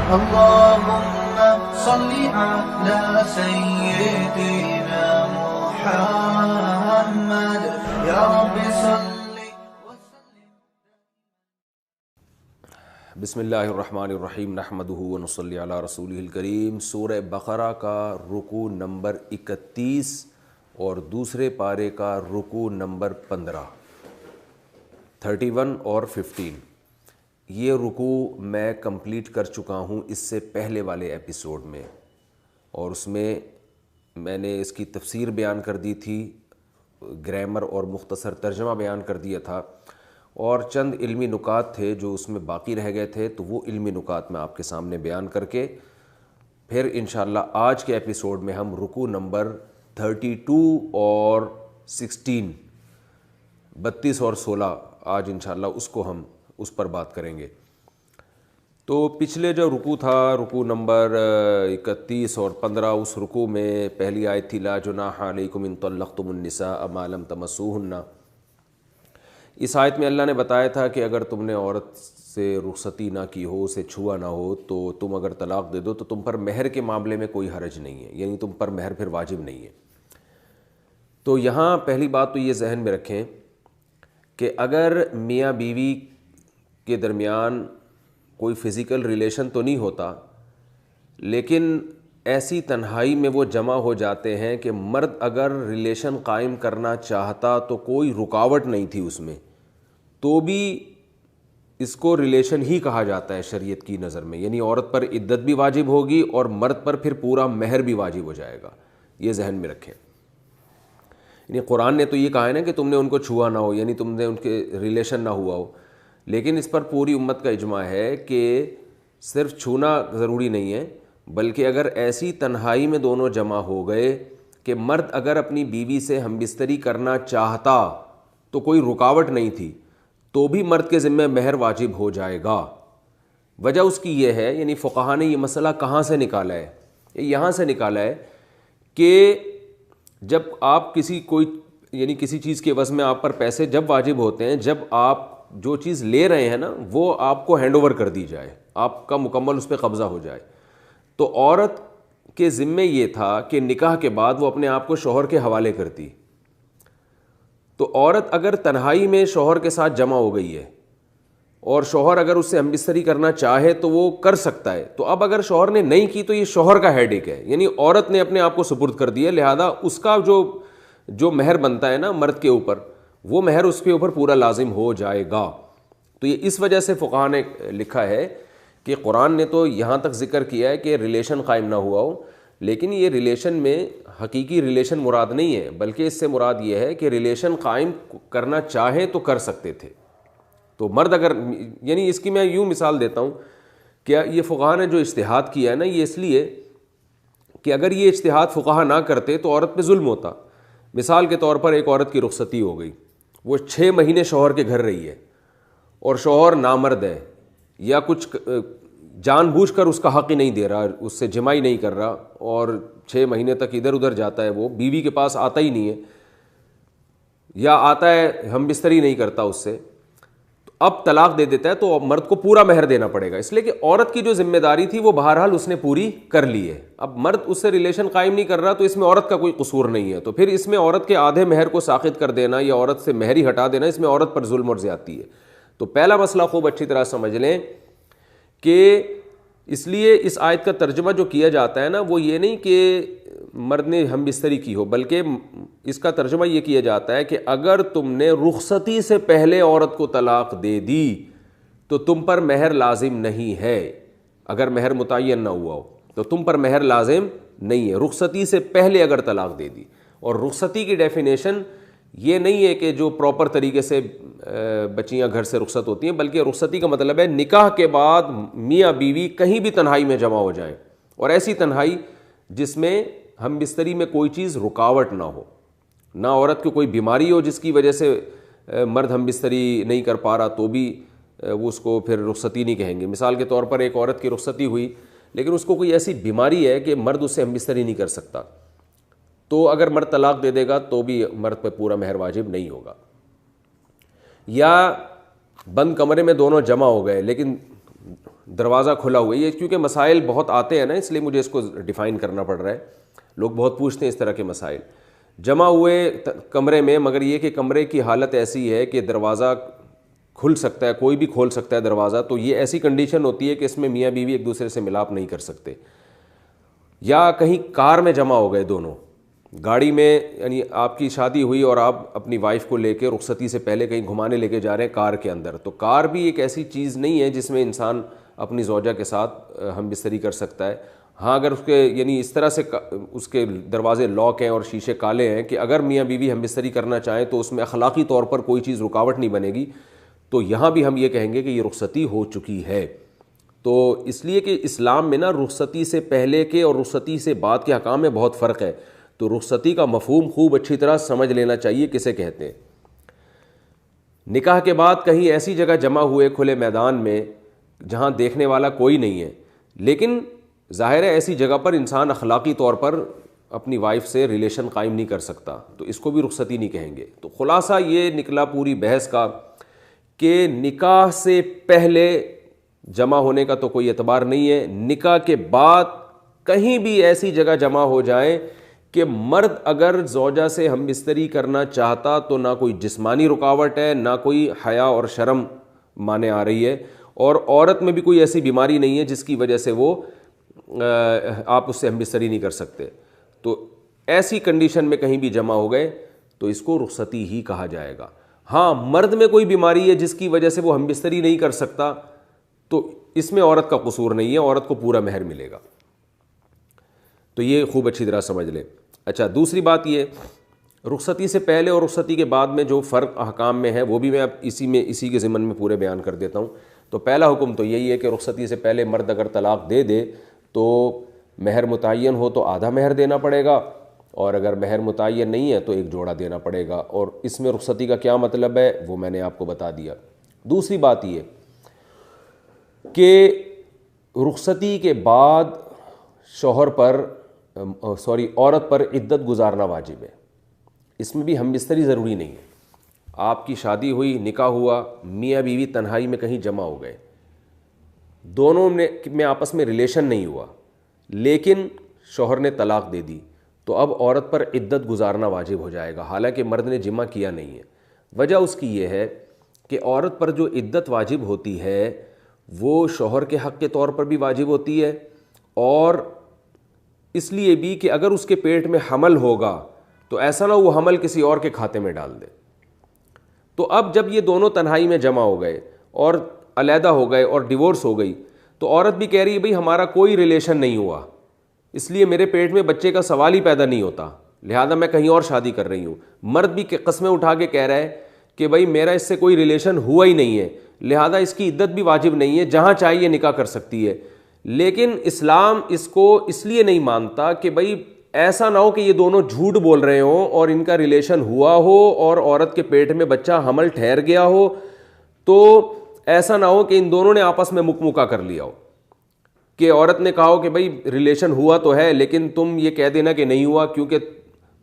اللهم صل على سيدنا محمد يا رب صل وسلم. بسم اللہ الرحمن الرحیم نحمدہ ونصلی علی رسولہ الکریم. سورہ بقرہ کا رکوع نمبر 31 اور دوسرے پارے کا رکوع نمبر 15، 31 اور 15. یہ رکوع میں کمپلیٹ کر چکا ہوں اس سے پہلے والے ایپیسوڈ میں، اور اس میں میں نے اس کی تفسیر بیان کر دی تھی، گرامر اور مختصر ترجمہ بیان کر دیا تھا، اور چند علمی نکات تھے جو اس میں باقی رہ گئے تھے، تو وہ علمی نکات میں آپ کے سامنے بیان کر کے پھر انشاءاللہ آج کے ایپیسوڈ میں ہم رکوع نمبر 32 اور 16، 32 اور 16 آج انشاءاللہ اس کو ہم اس پر بات کریں گے. تو پچھلے جو رکوع تھا، رکوع نمبر 31 اور 15، اس رکوع میں پہلی آیت تھی لا جناح علیکم ان طلقتم النساء ما لم تمسوہن. اس آیت میں اللہ نے بتایا تھا کہ اگر تم نے عورت سے رخصتی نہ کی ہو، اسے چھوا نہ ہو، تو تم اگر طلاق دے دو تو تم پر مہر کے معاملے میں کوئی حرج نہیں ہے، یعنی تم پر مہر پھر واجب نہیں ہے. تو یہاں پہلی بات تو یہ ذہن میں رکھیں کہ اگر میاں بیوی کے درمیان کوئی فزیکل ریلیشن تو نہیں ہوتا، لیکن ایسی تنہائی میں وہ جمع ہو جاتے ہیں کہ مرد اگر ریلیشن قائم کرنا چاہتا تو کوئی رکاوٹ نہیں تھی اس میں، تو بھی اس کو ریلیشن ہی کہا جاتا ہے شریعت کی نظر میں، یعنی عورت پر عدت بھی واجب ہوگی اور مرد پر پھر پورا مہر بھی واجب ہو جائے گا. یہ ذہن میں رکھیں. یعنی قرآن نے تو یہ کہا ہے نا کہ تم نے ان کو چھوا نہ ہو، یعنی تم نے ان کے ریلیشن نہ ہوا ہو، لیکن اس پر پوری امت کا اجماع ہے کہ صرف چھونا ضروری نہیں ہے، بلکہ اگر ایسی تنہائی میں دونوں جمع ہو گئے کہ مرد اگر اپنی بیوی سے ہم بستری کرنا چاہتا تو کوئی رکاوٹ نہیں تھی، تو بھی مرد کے ذمہ مہر واجب ہو جائے گا. وجہ اس کی یہ ہے، یعنی فقہا نے یہ مسئلہ کہاں سے نکالا ہے؟ یہاں سے نکالا ہے کہ جب آپ یعنی کسی چیز کے عوض میں آپ پر پیسے جب واجب ہوتے ہیں، جب آپ جو چیز لے رہے ہیں نا وہ آپ کو ہینڈ اوور کر دی جائے، آپ کا مکمل اس پہ قبضہ ہو جائے. تو عورت کے ذمے یہ تھا کہ نکاح کے بعد وہ اپنے آپ کو شوہر کے حوالے کرتی. تو عورت اگر تنہائی میں شوہر کے ساتھ جمع ہو گئی ہے اور شوہر اگر اس سے ہمبستری کرنا چاہے تو وہ کر سکتا ہے، تو اب اگر شوہر نے نہیں کی تو یہ شوہر کا ہیڈ ایک ہے، یعنی عورت نے اپنے آپ کو سپرد کر دیا، لہذا اس کا جو مہر بنتا ہے نا مرد کے اوپر، وہ مہر اس کے اوپر پورا لازم ہو جائے گا. تو یہ اس وجہ سے فقہا نے لکھا ہے کہ قرآن نے تو یہاں تک ذکر کیا ہے کہ ریلیشن قائم نہ ہوا ہو، لیکن یہ ریلیشن میں حقیقی ریلیشن مراد نہیں ہے، بلکہ اس سے مراد یہ ہے کہ ریلیشن قائم کرنا چاہیں تو کر سکتے تھے. تو مرد اگر، یعنی اس کی میں یوں مثال دیتا ہوں کہ یہ فقہا نے جو اجتہاد کیا ہے نا، یہ اس لیے کہ اگر یہ اجتہاد فقہا نہ کرتے تو عورت پہ ظلم ہوتا. مثال کے طور پر ایک عورت کی رخصتی ہو گئی، وہ 6 مہینے شوہر کے گھر رہی ہے اور شوہر نامرد ہے یا کچھ جان بوجھ کر اس کا حق ہی نہیں دے رہا، اس سے جمع ہی نہیں کر رہا، اور 6 مہینے تک ادھر ادھر جاتا ہے، وہ بیوی کے پاس آتا ہی نہیں ہے، یا آتا ہے ہم بستری نہیں کرتا اس سے، تو اب طلاق دے دیتا ہے تو مرد کو پورا مہر دینا پڑے گا، اس لیے کہ عورت کی جو ذمہ داری تھی وہ بہرحال اس نے پوری کر لی ہے. اب مرد اس سے ریلیشن قائم نہیں کر رہا تو اس میں عورت کا کوئی قصور نہیں ہے، تو پھر اس میں عورت کے آدھے مہر کو ساقط کر دینا یا عورت سے مہر ہی ہٹا دینا، اس میں عورت پر ظلم اور زیادتی ہے. تو پہلا مسئلہ خوب اچھی طرح سمجھ لیں کہ اس لیے اس آیت کا ترجمہ جو کیا جاتا ہے نا وہ یہ نہیں کہ مرد نے ہم بستری کی ہو، بلکہ اس کا ترجمہ یہ کیا جاتا ہے کہ اگر تم نے رخصتی سے پہلے عورت کو طلاق دے دی تو تم پر مہر لازم نہیں ہے. اگر مہر متعین نہ ہوا ہو تو تم پر مہر لازم نہیں ہے، رخصتی سے پہلے اگر طلاق دے دی. اور رخصتی کی ڈیفینیشن یہ نہیں ہے کہ جو پراپر طریقے سے بچیاں گھر سے رخصت ہوتی ہیں، بلکہ رخصتی کا مطلب ہے نکاح کے بعد میاں بیوی کہیں بھی تنہائی میں جمع ہو جائیں، اور ایسی تنہائی جس میں ہم بستری میں کوئی چیز رکاوٹ نہ ہو، نہ عورت کو کوئی بیماری ہو جس کی وجہ سے مرد ہم بستری نہیں کر پا رہا تو بھی وہ اس کو پھر رخصتی نہیں کہیں گے. مثال کے طور پر ایک عورت کی رخصتی ہوئی لیکن اس کو کوئی ایسی بیماری ہے کہ مرد اس سے ہم بستری نہیں کر سکتا، تو اگر مرد طلاق دے دے گا تو بھی مرد پہ پورا مہر واجب نہیں ہوگا. یا بند کمرے میں دونوں جمع ہو گئے لیکن دروازہ کھلا ہوا ہے. یہ کیونکہ مسائل بہت آتے ہیں نا, اس لیے مجھے اس کو ڈیفائن کرنا پڑ رہا ہے. لوگ بہت پوچھتے ہیں اس طرح کے مسائل. جمع ہوئے کمرے میں, مگر یہ کہ کمرے کی حالت ایسی ہے کہ دروازہ کھل سکتا ہے, کوئی بھی کھول سکتا ہے دروازہ, تو یہ ایسی کنڈیشن ہوتی ہے کہ اس میں میاں بیوی ایک دوسرے سے ملاپ نہیں کر سکتے. یا کہیں کار میں جمع ہو گئے دونوں, گاڑی میں, یعنی آپ کی شادی ہوئی اور آپ اپنی وائف کو لے کے رخصتی سے پہلے کہیں گھمانے لے کے جا رہے ہیں کار کے اندر, تو کار بھی ایک ایسی چیز نہیں ہے جس میں انسان اپنی زوجہ کے ساتھ ہم بستری کر سکتا ہے. ہاں اگر اس کے یعنی اس طرح سے اس کے دروازے لاک ہیں اور شیشے کالے ہیں کہ اگر میاں بیوی ہم بستری کرنا چاہیں تو اس میں اخلاقی طور پر کوئی چیز رکاوٹ نہیں بنے گی, تو یہاں بھی ہم یہ کہیں گے کہ یہ رخصتی ہو چکی ہے. تو اس لیے کہ اسلام میں نا رخصتی سے پہلے کے اور رخصتی سے بعد کے احکام میں بہت فرق ہے. تو رخصتی کا مفہوم خوب اچھی طرح سمجھ لینا چاہیے کسے کہتے ہیں. نکاح کے بعد کہیں ایسی جگہ جمع ہوئے کھلے میدان میں جہاں دیکھنے والا کوئی نہیں ہے, لیکن ظاہر ہے ایسی جگہ پر انسان اخلاقی طور پر اپنی وائف سے ریلیشن قائم نہیں کر سکتا, تو اس کو بھی رخصتی نہیں کہیں گے. تو خلاصہ یہ نکلا پوری بحث کا کہ نکاح سے پہلے جمع ہونے کا تو کوئی اعتبار نہیں ہے, نکاح کے بعد کہیں بھی ایسی جگہ جمع ہو جائیں کہ مرد اگر زوجہ سے ہم بستری کرنا چاہتا تو نہ کوئی جسمانی رکاوٹ ہے, نہ کوئی حیا اور شرم مانے آ رہی ہے, اور عورت میں بھی کوئی ایسی بیماری نہیں ہے جس کی وجہ سے وہ آپ اس سے ہم بستری نہیں کر سکتے. تو ایسی کنڈیشن میں کہیں بھی جمع ہو گئے تو اس کو رخصتی ہی کہا جائے گا. ہاں مرد میں کوئی بیماری ہے جس کی وجہ سے وہ ہم بستری نہیں کر سکتا, تو اس میں عورت کا قصور نہیں ہے, عورت کو پورا مہر ملے گا. تو یہ خوب اچھی طرح سمجھ لیں. اچھا, دوسری بات یہ, رخصتی سے پہلے اور رخصتی کے بعد میں جو فرق احکام میں ہے وہ بھی میں اب اسی کے ضمن میں پورے بیان کر دیتا ہوں. تو پہلا حکم تو یہی ہے کہ رخصتی سے پہلے مرد اگر طلاق دے دے تو مہر متعین ہو تو آدھا مہر دینا پڑے گا, اور اگر مہر متعین نہیں ہے تو ایک جوڑا دینا پڑے گا. اور اس میں رخصتی کا کیا مطلب ہے وہ میں نے آپ کو بتا دیا. دوسری بات یہ کہ رخصتی کے بعد شوہر پر عورت پر عدت گزارنا واجب ہے. اس میں بھی ہم بستری ضروری نہیں ہے. آپ کی شادی ہوئی, نکاح ہوا, میاں بیوی تنہائی میں کہیں جمع ہو گئے, دونوں میں آپس میں ریلیشن نہیں ہوا, لیکن شوہر نے طلاق دے دی, تو اب عورت پر عدت گزارنا واجب ہو جائے گا, حالانکہ مرد نے جمع کیا نہیں ہے. وجہ اس کی یہ ہے کہ عورت پر جو عدت واجب ہوتی ہے وہ شوہر کے حق کے طور پر بھی واجب ہوتی ہے, اور اس لیے بھی کہ اگر اس کے پیٹ میں حمل ہوگا تو ایسا نہ وہ حمل کسی اور کے کھاتے میں ڈال دے. تو اب جب یہ دونوں تنہائی میں جمع ہو گئے اور علیحدہ ہو گئے اور ڈیورس ہو گئی, تو عورت بھی کہہ رہی ہے بھئی ہمارا کوئی ریلیشن نہیں ہوا, اس لیے میرے پیٹ میں بچے کا سوال ہی پیدا نہیں ہوتا, لہذا میں کہیں اور شادی کر رہی ہوں. مرد بھی قسمیں اٹھا کے کہہ رہا ہے کہ بھئی میرا اس سے کوئی ریلیشن ہوا ہی نہیں ہے, لہذا اس کی عدت بھی واجب نہیں ہے, جہاں چاہیے نکاح کر سکتی ہے. لیکن اسلام اس کو اس لیے نہیں مانتا کہ بھئی ایسا نہ ہو کہ یہ دونوں جھوٹ بول رہے ہوں اور ان کا ریلیشن ہوا ہو اور عورت کے پیٹ میں بچہ حمل ٹھہر گیا ہو, تو ایسا نہ ہو کہ ان دونوں نے آپس میں مکمکا کر لیا ہو, کہ عورت نے کہا ہو کہ بھئی ریلیشن ہوا تو ہے لیکن تم یہ کہہ دینا کہ نہیں ہوا, کیونکہ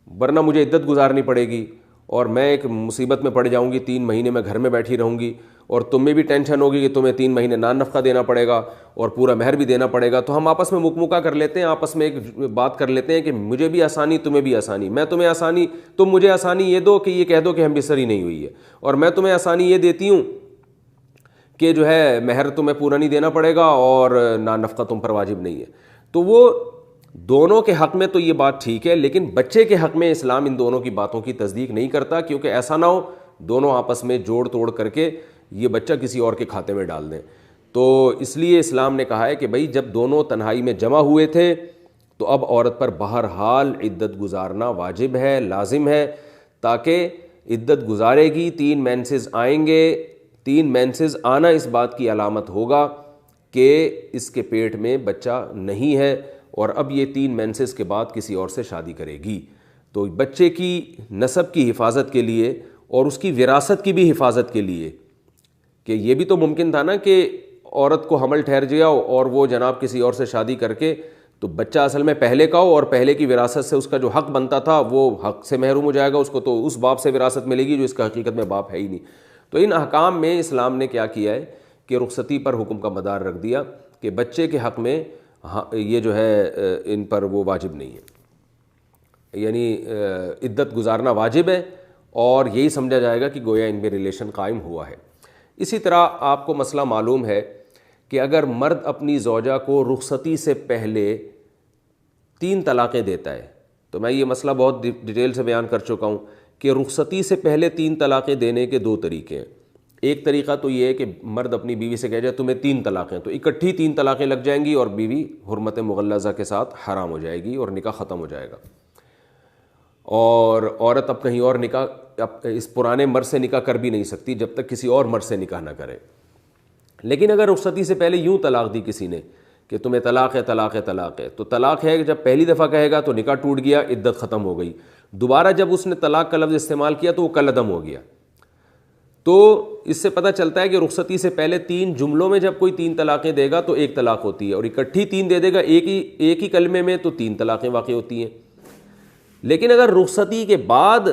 ورنہ مجھے عدت گزارنی پڑے گی اور میں ایک مصیبت میں پڑ جاؤں گی, 3 مہینے میں گھر میں بیٹھی رہوں گی, اور تمہیں بھی ٹینشن ہوگی کہ تمہیں 3 مہینے نان نفقہ دینا پڑے گا اور پورا مہر بھی دینا پڑے گا. تو ہم آپس میں مکمکا کر لیتے ہیں, آپس میں ایک بات کر لیتے ہیں کہ مجھے بھی آسانی تمہیں بھی آسانی, میں تمہیں آسانی, تم مجھے آسانی یہ دو کہ یہ کہہ دو کہ ہم بستری نہیں ہوئی ہے, اور میں تمہیں آسانی یہ دیتی ہوں کہ جو ہے مہر تمہیں پورا نہیں دینا پڑے گا اور نان نفقہ تم پر واجب نہیں ہے. تو وہ دونوں کے حق میں تو یہ بات ٹھیک ہے, لیکن بچے کے حق میں اسلام ان دونوں کی باتوں کی تصدیق نہیں کرتا, کیونکہ ایسا نہ ہو دونوں آپس میں جوڑ توڑ کر کے یہ بچہ کسی اور کے کھاتے میں ڈال دیں. تو اس لیے اسلام نے کہا ہے کہ بھئی جب دونوں تنہائی میں جمع ہوئے تھے تو اب عورت پر بہرحال عدت گزارنا واجب ہے, لازم ہے, تاکہ عدت گزارے گی, 3 مینسز آئیں گے, 3 مینسز آنا اس بات کی علامت ہوگا کہ اس کے پیٹ میں بچہ نہیں ہے, اور اب یہ 3 مینسز کے بعد کسی اور سے شادی کرے گی. تو بچے کی نسب کی حفاظت کے لیے اور اس کی وراثت کی بھی حفاظت کے لیے, کہ یہ بھی تو ممکن تھا نا کہ عورت کو حمل ٹھہر جائے اور وہ جناب کسی اور سے شادی کر کے, تو بچہ اصل میں پہلے کا ہو اور پہلے کی وراثت سے اس کا جو حق بنتا تھا وہ حق سے محروم ہو جائے گا, اس کو تو اس باپ سے وراثت ملے گی جو اس کا حقیقت میں باپ ہے ہی نہیں. تو ان احکام میں اسلام نے کیا کیا ہے کہ رخصتی پر حکم کا مدار رکھ دیا کہ بچے کے حق میں یہ جو ہے ان پر وہ واجب نہیں ہے، یعنی عدت گزارنا واجب ہے، اور یہی سمجھا جائے گا کہ گویا ان میں ریلیشن قائم ہوا ہے۔ اسی طرح آپ کو مسئلہ معلوم ہے کہ اگر مرد اپنی زوجہ کو رخصتی سے پہلے 3 طلاقیں دیتا ہے، تو میں یہ مسئلہ بہت ڈیٹیل سے بیان کر چکا ہوں کہ رخصتی سے پہلے 3 طلاقیں دینے کے 2 طریقے ہیں۔ ایک طریقہ تو یہ ہے کہ مرد اپنی بیوی سے کہہ جائے تمہیں 3 طلاقیں، تو اکٹھی 3 طلاقیں لگ جائیں گی اور بیوی حرمت مغلظہ کے ساتھ حرام ہو جائے گی اور نکاح ختم ہو جائے گا، اور عورت اب کہیں اور نکاح اس پرانے مرد سے نکاح کر بھی نہیں سکتی جب تک کسی اور مرد سے نکاح نہ کرے۔ لیکن اگر رخصتی سے پہلے یوں طلاق دی کسی نے کہ تمہیں طلاق ہے طلاق ہے طلاق ہے، تو طلاق ہے کہ جب پہلی دفعہ کہے گا تو نکاح ٹوٹ گیا، عدت ختم ہو گئی، دوبارہ جب اس نے طلاق کا لفظ استعمال کیا تو وہ کالعدم ہو گیا۔ تو اس سے پتہ چلتا ہے کہ رخصتی سے پہلے 3 جملوں میں جب کوئی 3 طلاقیں دے گا تو 1 طلاق ہوتی ہے، اور اکٹھی 3 دے دے گا ایک ہی کلمے میں تو 3 طلاقیں واقع ہوتی ہیں۔ لیکن اگر رخصتی کے بعد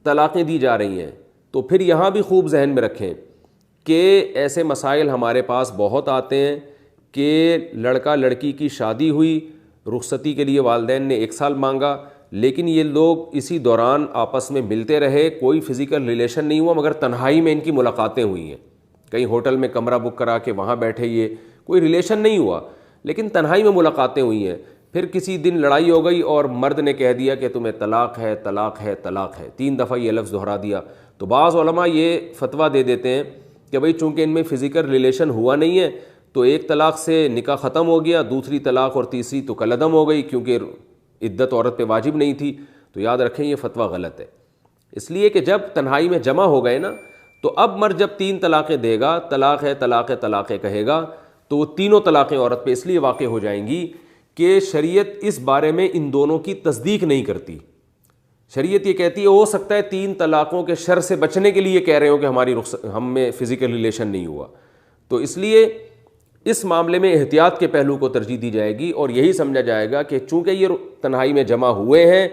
طلاقیں دی جا رہی ہیں تو پھر یہاں بھی خوب ذہن میں رکھیں کہ ایسے مسائل ہمارے پاس بہت آتے ہیں کہ لڑکا لڑکی کی شادی ہوئی، رخصتی کے لیے والدین نے 1 سال مانگا، لیکن یہ لوگ اسی دوران آپس میں ملتے رہے، کوئی فزیکل ریلیشن نہیں ہوا مگر تنہائی میں ان کی ملاقاتیں ہوئی ہیں، کہیں ہوٹل میں کمرہ بک کرا کے وہاں بیٹھے، یہ کوئی ریلیشن نہیں ہوا لیکن تنہائی میں ملاقاتیں ہوئی ہیں۔ پھر کسی دن لڑائی ہو گئی اور مرد نے کہہ دیا کہ تمہیں طلاق ہے طلاق ہے طلاق ہے، 3 دفعہ یہ لفظ دہرا دیا، تو بعض علماء یہ فتویٰ دے دیتے ہیں کہ بھئی چونکہ ان میں فزیکل ریلیشن ہوا نہیں ہے تو 1 طلاق سے نکاح ختم ہو گیا، دوسری طلاق اور تیسری تو کالعدم ہو گئی کیونکہ عدت عورت پہ واجب نہیں تھی۔ تو یاد رکھیں یہ فتویٰ غلط ہے، اس لیے کہ جب تنہائی میں جمع ہو گئے نا تو اب مرد جب 3 طلاقیں دے گا، طلاق ہے طلاق ہے طلاق ہے کہے گا، تو وہ تینوں طلاقیں عورت پہ اس لیے واقع ہو جائیں گی کہ شریعت اس بارے میں ان دونوں کی تصدیق نہیں کرتی۔ شریعت یہ کہتی ہے ہو سکتا ہے 3 طلاقوں کے شر سے بچنے کے لیے کہہ رہے ہو کہ ہم میں فزیکل ریلیشن نہیں ہوا، تو اس لیے اس معاملے میں احتیاط کے پہلو کو ترجیح دی جائے گی، اور یہی سمجھا جائے گا کہ چونکہ یہ تنہائی میں جمع ہوئے ہیں،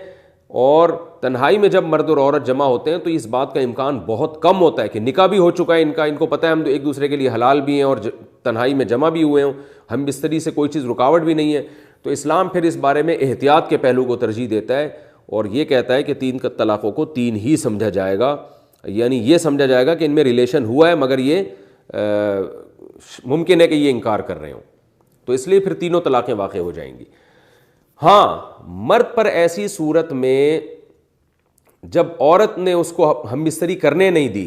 اور تنہائی میں جب مرد اور عورت جمع ہوتے ہیں تو اس بات کا امکان بہت کم ہوتا ہے کہ نکاح بھی ہو چکا ہے ان کو پتہ ہے ہم ایک دوسرے کے لیے حلال بھی ہیں اور تنہائی میں جمع بھی ہوئے ہوں، ہم بستری سے کوئی چیز رکاوٹ بھی نہیں ہے۔ تو اسلام پھر اس بارے میں احتیاط کے پہلو کو ترجیح دیتا ہے اور یہ کہتا ہے کہ 3 طلاقوں کو 3 ہی سمجھا جائے گا، یعنی یہ سمجھا جائے گا کہ ان میں ریلیشن ہوا ہے مگر یہ ممکن ہے کہ یہ انکار کر رہے ہوں، تو اس لیے پھر 3 طلاقیں واقع ہو جائیں گی۔ ہاں، مرد پر ایسی صورت میں جب عورت نے اس کو ہم بستری کرنے نہیں دی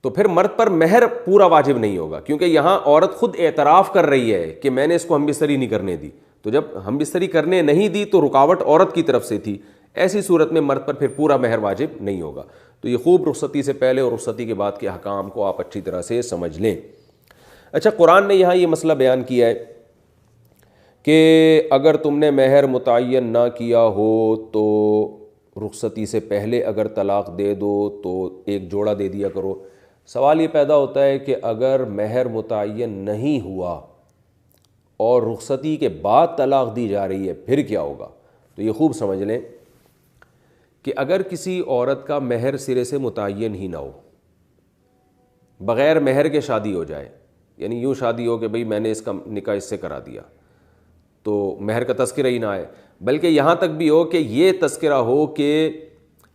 تو پھر مرد پر مہر پورا واجب نہیں ہوگا، کیونکہ یہاں عورت خود اعتراف کر رہی ہے کہ میں نے اس کو ہم بستری نہیں کرنے دی، تو جب ہم بستری کرنے نہیں دی تو رکاوٹ عورت کی طرف سے تھی، ایسی صورت میں مرد پر پھر پورا مہر واجب نہیں ہوگا۔ تو یہ خوب رخصتی سے پہلے اور رخصتی کے بعد کے احکام کو آپ اچھی طرح سے سمجھ لیں۔ اچھا، قرآن نے یہاں یہ مسئلہ بیان کیا ہے کہ اگر تم نے مہر متعین نہ کیا ہو تو رخصتی سے پہلے اگر طلاق دے دو تو 1 جوڑا دے دیا کرو۔ سوال یہ پیدا ہوتا ہے کہ اگر مہر متعین نہیں ہوا اور رخصتی کے بعد طلاق دی جا رہی ہے پھر کیا ہوگا؟ تو یہ خوب سمجھ لیں کہ اگر کسی عورت کا مہر سرے سے متعین ہی نہ ہو، بغیر مہر کے شادی ہو جائے، یعنی یوں شادی ہو کہ بھئی میں نے اس کا نکاح اس سے کرا دیا تو مہر کا تذکرہ ہی نہ آئے، بلکہ یہاں تک بھی ہو کہ یہ تذکرہ ہو کہ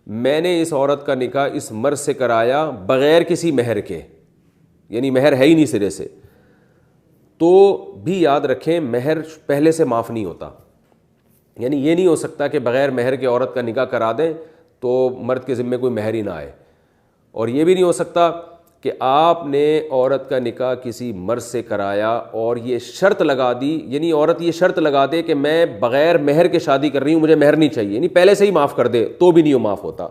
میں نے اس عورت کا نکاح اس مرد سے کرایا بغیر کسی مہر کے، یعنی مہر ہے ہی نہیں سرے سے، تو بھی یاد رکھیں مہر پہلے سے معاف نہیں ہوتا۔ یعنی یہ نہیں ہو سکتا کہ بغیر مہر کے عورت کا نکاح کرا دیں تو مرد کے ذمے کوئی مہر ہی نہ آئے، اور یہ بھی نہیں ہو سکتا کہ آپ نے عورت کا نکاح کسی مرد سے کرایا اور یہ شرط لگا دی، یعنی عورت یہ شرط لگا دے کہ میں بغیر مہر کے شادی کر رہی ہوں، مجھے مہر نہیں چاہیے، یعنی پہلے سے ہی معاف کر دے تو بھی نہیں معاف ہوتا۔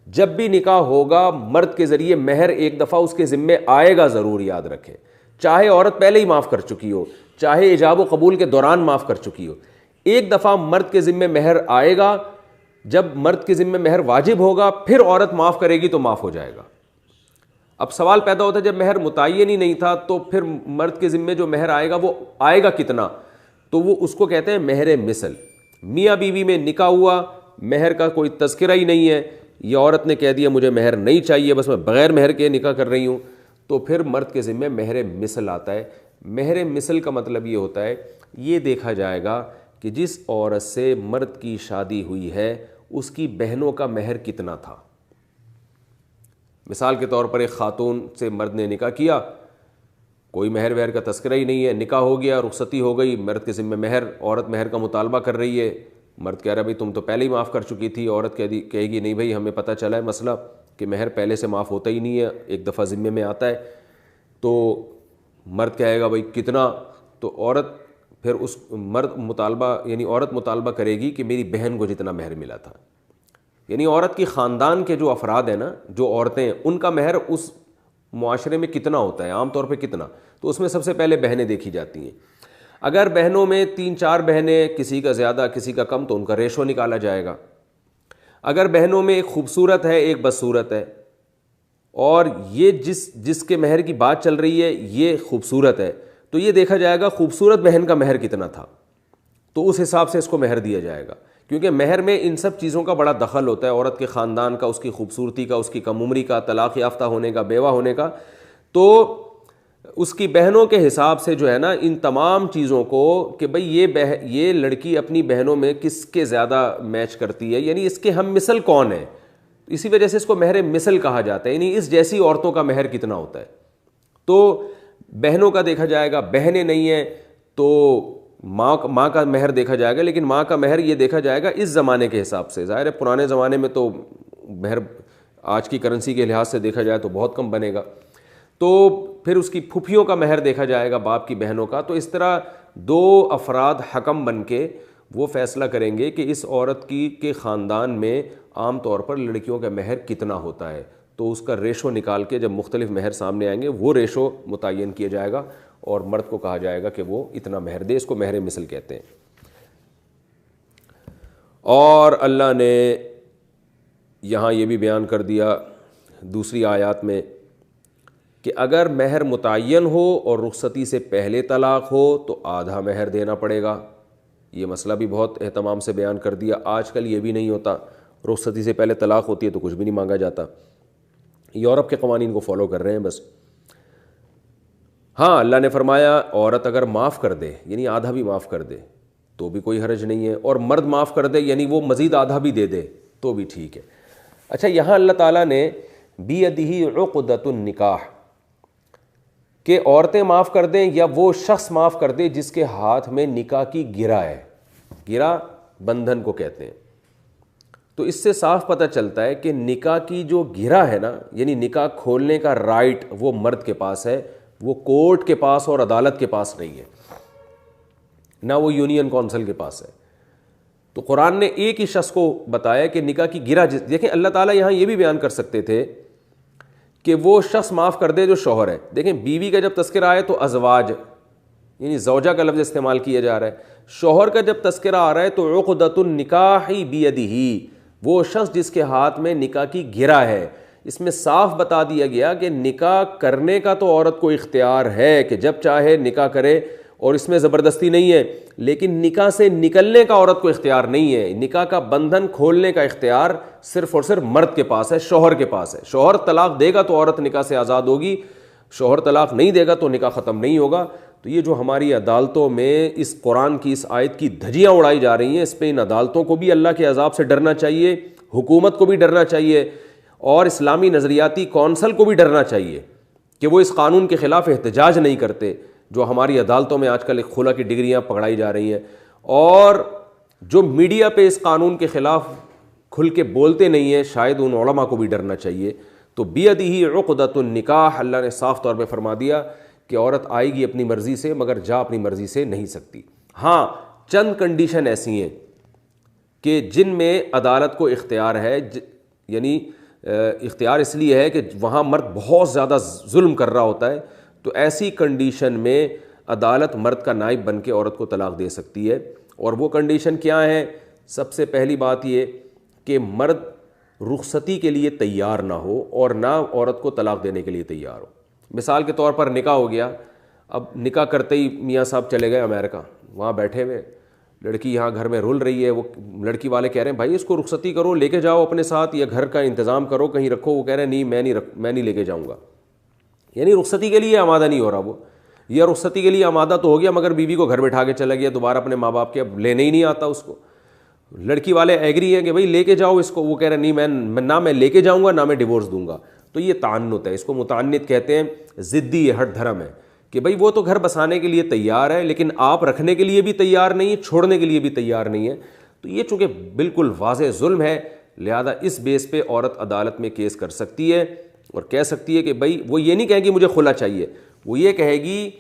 جب بھی نکاح ہوگا مرد کے ذریعے مہر 1 دفعہ اس کے ذمے آئے گا، ضرور یاد رکھیں، چاہے عورت پہلے ہی معاف کر چکی ہو، چاہے ایجاب و قبول کے دوران معاف کر چکی ہو، 1 دفعہ مرد کے ذمے مہر آئے گا۔ جب مرد کے ذمے مہر واجب ہوگا پھر عورت معاف کرے گی تو معاف ہو جائے گا۔ اب سوال پیدا ہوتا ہے جب مہر متعین ہی نہیں تھا تو پھر مرد کے ذمے جو مہر آئے گا وہ آئے گا کتنا؟ تو وہ اس کو کہتے ہیں مہر مثل۔ میاں بیوی میں نکاح ہوا، مہر کا کوئی تذکرہ ہی نہیں ہے، یہ عورت نے کہہ دیا مجھے مہر نہیں چاہیے، بس میں بغیر مہر کے نکاح کر رہی ہوں، تو پھر مرد کے ذمہ مہر مثل آتا ہے۔ مہر مثل کا مطلب یہ ہوتا ہے، یہ دیکھا جائے گا کہ جس عورت سے مرد کی شادی ہوئی ہے اس کی بہنوں کا مہر کتنا تھا۔ مثال کے طور پر ایک خاتون سے مرد نے نکاح کیا، کوئی مہر وہر کا تذکرہ ہی نہیں ہے، نکاح ہو گیا، رخصتی ہو گئی، مرد کے ذمہ مہر، عورت مہر کا مطالبہ کر رہی ہے، مرد کہہ رہا ہے بھائی تم تو پہلے ہی معاف کر چکی تھی، عورت کہے گی نہیں بھائی ہمیں پتہ چلا ہے مسئلہ کہ مہر پہلے سے معاف ہوتا ہی نہیں ہے، ایک دفعہ ذمے میں آتا ہے، تو مرد کہے گا بھائی کتنا، تو عورت پھر اس عورت مطالبہ کرے گی کہ میری بہن کو جتنا مہر ملا تھا۔ یعنی عورت کی خاندان کے جو افراد ہیں نا، جو عورتیں، ان کا مہر اس معاشرے میں کتنا ہوتا ہے، عام طور پہ کتنا، تو اس میں سب سے پہلے بہنیں دیکھی جاتی ہیں۔ اگر بہنوں میں 3-4 بہنیں، کسی کا زیادہ کسی کا کم، تو ان کا ریشو نکالا جائے گا۔ اگر بہنوں میں ایک خوبصورت ہے ایک بدصورت ہے، اور یہ جس کے مہر کی بات چل رہی ہے یہ خوبصورت ہے، تو یہ دیکھا جائے گا خوبصورت بہن کا مہر کتنا تھا، تو اس حساب سے اس کو مہر دیا جائے گا، کیونکہ مہر میں ان سب چیزوں کا بڑا دخل ہوتا ہے، عورت کے خاندان کا، اس کی خوبصورتی کا، اس کی کم عمری کا، طلاق یافتہ ہونے کا، بیوہ ہونے کا، تو اس کی بہنوں کے حساب سے جو ہے نا ان تمام چیزوں کو کہ بھئی یہ لڑکی اپنی بہنوں میں کس کے زیادہ میچ کرتی ہے، یعنی اس کے ہم مثل کون ہے، اسی وجہ سے اس کو مہر مثل کہا جاتا ہے، یعنی اس جیسی عورتوں کا مہر کتنا ہوتا ہے۔ تو بہنوں کا دیکھا جائے گا، بہنیں نہیں ہیں تو ماں کا مہر دیکھا جائے گا، لیکن ماں کا مہر یہ دیکھا جائے گا اس زمانے کے حساب سے۔ ظاہر ہے پرانے زمانے میں تو مہر آج کی کرنسی کے لحاظ سے دیکھا جائے تو بہت کم بنے گا، تو پھر اس کی پھوپھیوں کا مہر دیکھا جائے گا، باپ کی بہنوں کا۔ تو اس طرح 2 افراد حکم بن کے وہ فیصلہ کریں گے کہ اس عورت کے خاندان میں عام طور پر لڑکیوں کا مہر کتنا ہوتا ہے، تو اس کا ریشو نکال کے جب مختلف مہر سامنے آئیں گے وہ ریشو متعین کیا جائے گا، اور مرد کو کہا جائے گا کہ وہ اتنا مہر دے، اس کو مہر مثل کہتے ہیں۔ اور اللہ نے یہاں یہ بھی بیان کر دیا دوسری آیات میں کہ اگر مہر متعین ہو اور رخصتی سے پہلے طلاق ہو تو آدھا مہر دینا پڑے گا۔ یہ مسئلہ بھی بہت اہتمام سے بیان کر دیا۔ آج کل یہ بھی نہیں ہوتا، رخصتی سے پہلے طلاق ہوتی ہے تو کچھ بھی نہیں مانگا جاتا، یورپ کے قوانین کو فالو کر رہے ہیں بس۔ ہاں اللہ نے فرمایا عورت اگر معاف کر دے، یعنی آدھا بھی معاف کر دے تو بھی کوئی حرج نہیں ہے، اور مرد معاف کر دے یعنی وہ مزید آدھا بھی دے دے تو بھی ٹھیک ہے۔ اچھا، یہاں اللہ تعالیٰ نے بیدہ عقدۃ النکاح کہ عورتیں معاف کر دیں یا وہ شخص معاف کر دے جس کے ہاتھ میں نکاح کی گرہ ہے، گرہ بندھن کو کہتے ہیں۔ تو اس سے صاف پتہ چلتا ہے کہ نکاح کی جو گرہ ہے نا، یعنی نکاح کھولنے کا رائٹ وہ مرد کے پاس ہے، وہ کورٹ کے پاس اور عدالت کے پاس نہیں ہے، نہ وہ یونین کونسل کے پاس ہے۔ تو قرآن نے ایک ہی شخص کو بتایا کہ نکاح کی گرہ دیکھیں، اللہ تعالیٰ یہاں یہ بھی بیان کر سکتے تھے کہ وہ شخص معاف کر دے جو شوہر ہے۔ دیکھیں بیوی کا جب تذکرہ آئے تو ازواج یعنی زوجہ کا لفظ استعمال کیا جا رہا ہے، شوہر کا جب تذکرہ آ رہا ہے تو عقدۃ النکاح بیدہ، وہ شخص جس کے ہاتھ میں نکاح کی گرہ ہے۔ اس میں صاف بتا دیا گیا کہ نکاح کرنے کا تو عورت کو اختیار ہے کہ جب چاہے نکاح کرے، اور اس میں زبردستی نہیں ہے، لیکن نکاح سے نکلنے کا عورت کو اختیار نہیں ہے۔ نکاح کا بندھن کھولنے کا اختیار صرف اور صرف مرد کے پاس ہے، شوہر کے پاس ہے۔ شوہر طلاق دے گا تو عورت نکاح سے آزاد ہوگی، شوہر طلاق نہیں دے گا تو نکاح ختم نہیں ہوگا۔ تو یہ جو ہماری عدالتوں میں اس قرآن کی اس آیت کی دھجیاں اڑائی جا رہی ہیں، اس پہ ان عدالتوں کو بھی اللہ کے عذاب سے ڈرنا چاہیے، حکومت کو بھی ڈرنا چاہیے، اور اسلامی نظریاتی کونسل کو بھی ڈرنا چاہیے کہ وہ اس قانون کے خلاف احتجاج نہیں کرتے جو ہماری عدالتوں میں آج کل ایک خلا کی ڈگریاں پکڑائی جا رہی ہیں، اور جو میڈیا پہ اس قانون کے خلاف کھل کے بولتے نہیں ہیں، شاید ان علماء کو بھی ڈرنا چاہیے۔ تو بیدہ عقدۃ النکاح، اللہ نے صاف طور پہ فرما دیا کہ عورت آئے گی اپنی مرضی سے مگر جا اپنی مرضی سے نہیں سکتی۔ ہاں چند کنڈیشن ایسی ہیں کہ جن میں عدالت کو اختیار ہے، یعنی اختیار اس لیے ہے کہ وہاں مرد بہت زیادہ ظلم کر رہا ہوتا ہے، تو ایسی کنڈیشن میں عدالت مرد کا نائب بن کے عورت کو طلاق دے سکتی ہے۔ اور وہ کنڈیشن کیا ہے؟ سب سے پہلی بات یہ کہ مرد رخصتی کے لیے تیار نہ ہو اور نہ عورت کو طلاق دینے کے لیے تیار ہو۔ مثال کے طور پر نکاح ہو گیا، اب نکاح کرتے ہی میاں صاحب چلے گئے امریکہ، وہاں بیٹھے ہوئے، لڑکی یہاں گھر میں رول رہی ہے، وہ لڑکی والے کہہ رہے ہیں بھائی اس کو رخصتی کرو، لے کے جاؤ اپنے ساتھ، یا گھر کا انتظام کرو کہیں رکھو، وہ کہہ رہے ہیں نہیں میں نہیں لے کے جاؤں گا۔ یعنی رخصتی کے لیے آمادہ نہیں ہو رہا وہ، یا رخصتی کے لیے آمادہ تو ہو گیا مگر بیوی کو گھر بٹھا کے چلا گیا، دوبارہ اپنے ماں باپ کے اب لینے ہی نہیں آتا اس کو. لڑکی والے ایگری ہیں کہ بھائی لے کے جاؤ اس کو، وہ کہہ رہے نہیں میں نہ میں لے کے جاؤں گا نہ میں ڈیورس دوں گا. تو یہ تعنت ہے، اس کو متعنت کہتے ہیں، ضدی ہٹ دھرم ہے کہ بھائی وہ تو گھر بسانے کے لیے تیار ہے لیکن آپ رکھنے کے لیے بھی تیار نہیں ہے، چھوڑنے کے لیے بھی تیار نہیں ہے. تو یہ چونکہ بالکل واضح ظلم ہے، لہذا اس بیس پہ عورت عدالت میں کیس کر سکتی ہے اور کہہ سکتی ہے کہ بھائی وہ یہ نہیں کہے گی مجھے خلا چاہیے، وہ یہ کہے گی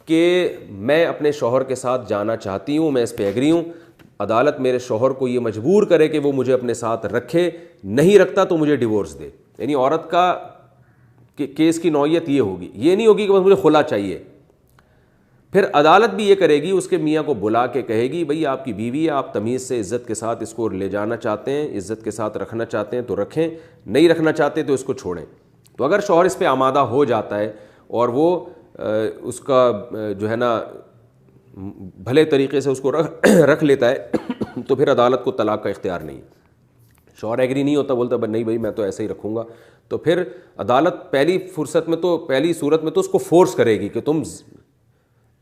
کہ میں اپنے شوہر کے ساتھ جانا چاہتی ہوں، میں اس پہ ایگری ہوں، عدالت میرے شوہر کو یہ مجبور کرے کہ وہ مجھے اپنے ساتھ رکھے، نہیں رکھتا تو مجھے ڈیورس دے. یعنی عورت کا کیس کی نوعیت یہ ہوگی، یہ نہیں ہوگی کہ بس مجھے خلا چاہیے. پھر عدالت بھی یہ کرے گی، اس کے میاں کو بلا کے کہے گی بھئی آپ کی بیوی ہے، آپ تمیز سے عزت کے ساتھ اس کو لے جانا چاہتے ہیں، عزت کے ساتھ رکھنا چاہتے ہیں تو رکھیں، نہیں رکھنا چاہتے تو اس کو چھوڑیں. تو اگر شوہر اس پہ آمادہ ہو جاتا ہے اور وہ اس کا جو ہے نا بھلے طریقے سے اس کو رکھ لیتا ہے تو پھر عدالت کو طلاق کا اختیار نہیں. شوہر ایگری نہیں ہوتا، بولتا نہیں بھائی میں تو ایسے ہی رکھوں گا، تو پھر عدالت پہلی صورت میں تو اس کو فورس کرے گی کہ تم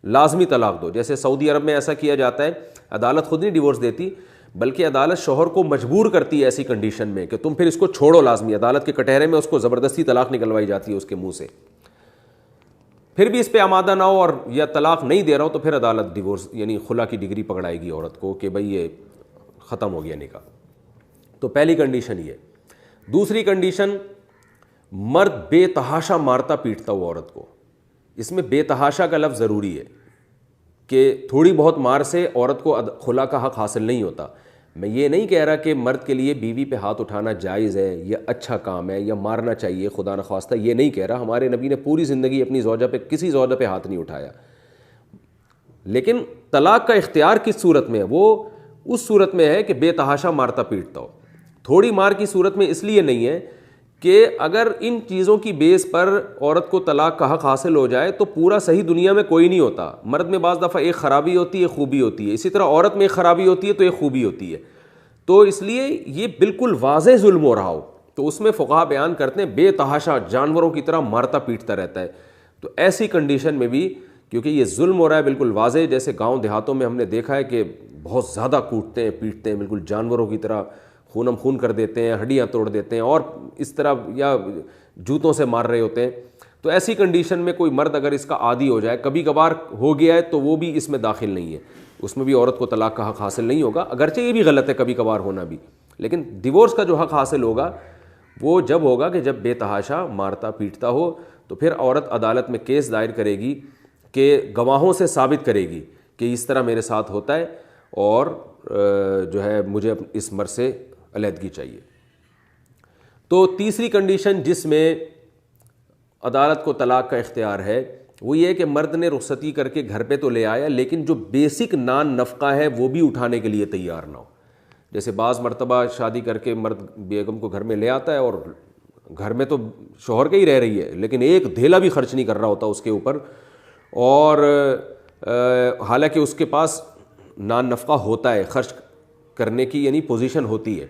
لازمی طلاق دو. جیسے سعودی عرب میں ایسا کیا جاتا ہے، عدالت خود نہیں ڈیورس دیتی بلکہ عدالت شوہر کو مجبور کرتی ہے ایسی کنڈیشن میں کہ تم پھر اس کو چھوڑو لازمی. عدالت کے کٹہرے میں اس کو زبردستی طلاق نکلوائی جاتی ہے اس کے منہ سے. پھر بھی اس پہ آمادہ نہ ہو اور یا طلاق نہیں دے رہا ہو تو پھر عدالت ڈیورس یعنی خلا کی ڈگری پکڑائے گی عورت کو کہ بھئی یہ ختم ہو گیا نکاح. تو پہلی کنڈیشن یہ. دوسری کنڈیشن، مرد بے تحاشا مارتا پیٹتا ہوا عورت کو. اس میں بے تحاشا کا لفظ ضروری ہے کہ تھوڑی بہت مار سے عورت کو خلا کا حق حاصل نہیں ہوتا. میں یہ نہیں کہہ رہا کہ مرد کے لیے بیوی پہ ہاتھ اٹھانا جائز ہے یا اچھا کام ہے یا مارنا چاہیے خدا نخواستہ، یہ نہیں کہہ رہا. ہمارے نبی نے پوری زندگی اپنی زوجہ پہ کسی زوجہ پہ ہاتھ نہیں اٹھایا. لیکن طلاق کا اختیار کس صورت میں ہے؟ وہ اس صورت میں ہے کہ بے تحاشا مارتا پیٹتا ہو. تھوڑی مار کی صورت میں اس لیے نہیں ہے کہ اگر ان چیزوں کی بیس پر عورت کو طلاق کا حق حاصل ہو جائے تو پورا صحیح دنیا میں کوئی نہیں ہوتا. مرد میں بعض دفعہ ایک خرابی ہوتی ہے ایک خوبی ہوتی ہے، اسی طرح عورت میں ایک خرابی ہوتی ہے تو ایک خوبی ہوتی ہے. تو اس لیے یہ بالکل واضح ظلم ہو رہا ہو تو اس میں فقہا بیان کرتے ہیں بے تحاشا جانوروں کی طرح مارتا پیٹتا رہتا ہے. تو ایسی کنڈیشن میں بھی کیونکہ یہ ظلم ہو رہا ہے بالکل واضح، جیسے گاؤں دیہاتوں میں ہم نے دیکھا ہے کہ بہت زیادہ کوٹتے ہیں پیٹتے ہیں بالکل جانوروں کی طرح، خونم خون کر دیتے ہیں، ہڈیاں توڑ دیتے ہیں اور اس طرح یا جوتوں سے مار رہے ہوتے ہیں. تو ایسی کنڈیشن میں کوئی مرد اگر اس کا عادی ہو جائے، کبھی کبھار ہو گیا ہے تو وہ بھی اس میں داخل نہیں ہے، اس میں بھی عورت کو طلاق کا حق حاصل نہیں ہوگا. اگرچہ یہ بھی غلط ہے کبھی کبھار ہونا بھی، لیکن ڈیورس کا جو حق حاصل ہوگا وہ جب ہوگا کہ جب بے تحاشا مارتا پیٹتا ہو. تو پھر عورت عدالت میں کیس دائر کرے گی کہ گواہوں سے ثابت کرے گی کہ اس طرح میرے ساتھ ہوتا ہے اور جو ہے مجھے اس مرد سے علیحدگی چاہیے. تو تیسری کنڈیشن جس میں عدالت کو طلاق کا اختیار ہے وہ یہ ہے کہ مرد نے رخصتی کر کے گھر پہ تو لے آیا لیکن جو بیسک نان نفقہ ہے وہ بھی اٹھانے کے لیے تیار نہ ہو. جیسے بعض مرتبہ شادی کر کے مرد بیگم کو گھر میں لے آتا ہے اور گھر میں تو شوہر کے ہی رہ رہی ہے لیکن ایک دھیلا بھی خرچ نہیں کر رہا ہوتا اس کے اوپر، اور حالانکہ اس کے پاس نان نفقہ ہوتا ہے خرچ کرنے کی یعنی پوزیشن ہوتی ہے.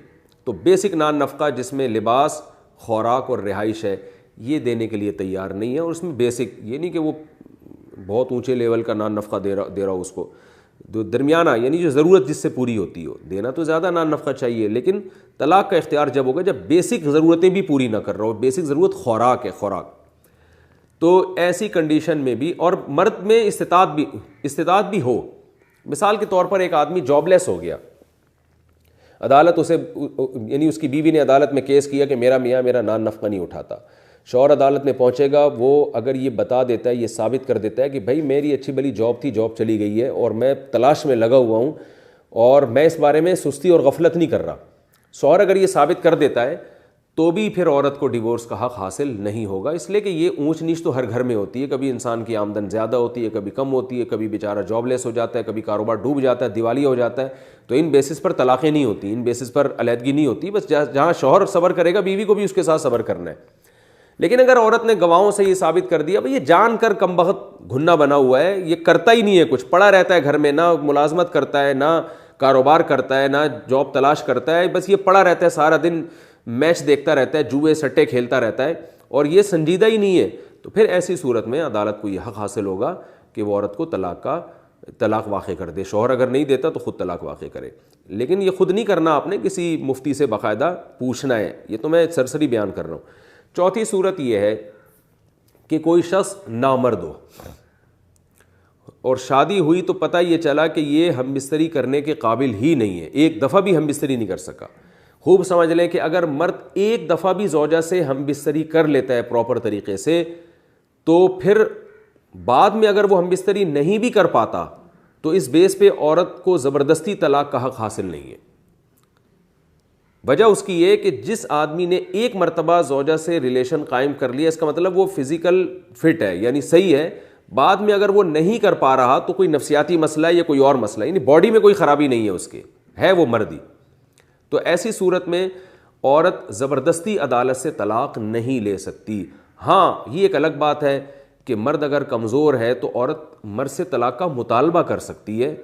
تو بیسک نان نفقہ جس میں لباس، خوراک اور رہائش ہے یہ دینے کے لیے تیار نہیں ہے. اور اس میں بیسک یہ نہیں کہ وہ بہت اونچے لیول کا نان نفقہ دے رہا ہو، اس کو درمیانہ یعنی جو ضرورت جس سے پوری ہوتی ہو. دینا تو زیادہ نان نفقہ چاہیے لیکن طلاق کا اختیار جب ہوگا جب بیسک ضرورتیں بھی پوری نہ کر رہا ہو. بیسک ضرورت خوراک ہے، خوراک. تو ایسی کنڈیشن میں بھی، اور مرد میں استطاعت بھی ہو. مثال کے طور پر ایک آدمی جاب لیس ہو گیا، عدالت اسے یعنی اس کی بیوی نے عدالت میں کیس کیا کہ میرا میاں میرا نان نفقہ نہیں اٹھاتا. شوہر عدالت میں پہنچے گا، وہ اگر یہ بتا دیتا ہے، یہ ثابت کر دیتا ہے کہ بھائی میری اچھی بلی جاب تھی، جاب چلی گئی ہے اور میں تلاش میں لگا ہوا ہوں اور میں اس بارے میں سستی اور غفلت نہیں کر رہا. شوہر اگر یہ ثابت کر دیتا ہے تو بھی پھر عورت کو ڈیورس کا حق حاصل نہیں ہوگا. اس لیے کہ یہ اونچ نیچ تو ہر گھر میں ہوتی ہے. کبھی انسان کی آمدن زیادہ ہوتی ہے، کبھی کم ہوتی ہے، کبھی بیچارہ جاب لیس ہو جاتا ہے، کبھی کاروبار ڈوب جاتا ہے، دیوالیہ ہو جاتا ہے. تو ان بیسس پر طلاقیں نہیں ہوتی، ان بیسس پر علیحدگی نہیں ہوتی. بس جہاں شوہر صبر کرے گا بیوی کو بھی اس کے ساتھ صبر کرنا ہے. لیکن اگر عورت نے گواہوں سے یہ ثابت کر دیا بھئی یہ جان کر کم بخت گھنا بنا ہوا ہے، یہ کرتا ہی نہیں ہے کچھ، پڑا رہتا ہے گھر میں، نہ ملازمت کرتا ہے، نہ کاروبار کرتا ہے، نہ جاب تلاش کرتا ہے، بس یہ پڑا رہتا ہے سارا دن، میچ دیکھتا رہتا ہے، جوئے سٹے کھیلتا رہتا ہے اور یہ سنجیدہ ہی نہیں ہے، تو پھر ایسی صورت میں عدالت کو یہ حق حاصل ہوگا کہ وہ عورت کو طلاق واقع کر دے. شوہر اگر نہیں دیتا تو خود طلاق واقع کرے, لیکن یہ خود نہیں کرنا, آپ نے کسی مفتی سے باقاعدہ پوچھنا ہے. یہ تو میں سرسری بیان کر رہا ہوں. چوتھی صورت یہ ہے کہ کوئی شخص نامرد ہو اور شادی ہوئی تو پتہ یہ چلا کہ یہ ہم بستری کرنے کے قابل ہی نہیں ہے, ایک دفعہ بھی ہم بستری نہیں کر سکا. خوب سمجھ لیں کہ اگر مرد ایک دفعہ بھی زوجہ سے ہم بستری کر لیتا ہے پراپر طریقے سے, تو پھر بعد میں اگر وہ ہم بستری نہیں بھی کر پاتا تو اس بیس پہ عورت کو زبردستی طلاق کا حق حاصل نہیں ہے. وجہ اس کی یہ کہ جس آدمی نے ایک مرتبہ زوجہ سے ریلیشن قائم کر لیا, اس کا مطلب وہ فزیکل فٹ ہے, یعنی صحیح ہے. بعد میں اگر وہ نہیں کر پا رہا تو کوئی نفسیاتی مسئلہ ہے یا کوئی اور مسئلہ ہے, یعنی باڈی میں کوئی خرابی نہیں ہے اس کے, ہے وہ مردی. تو ایسی صورت میں عورت زبردستی عدالت سے طلاق نہیں لے سکتی. ہاں یہ ایک الگ بات ہے کہ مرد اگر کمزور ہے تو عورت مرد سے طلاق کا مطالبہ کر سکتی ہے,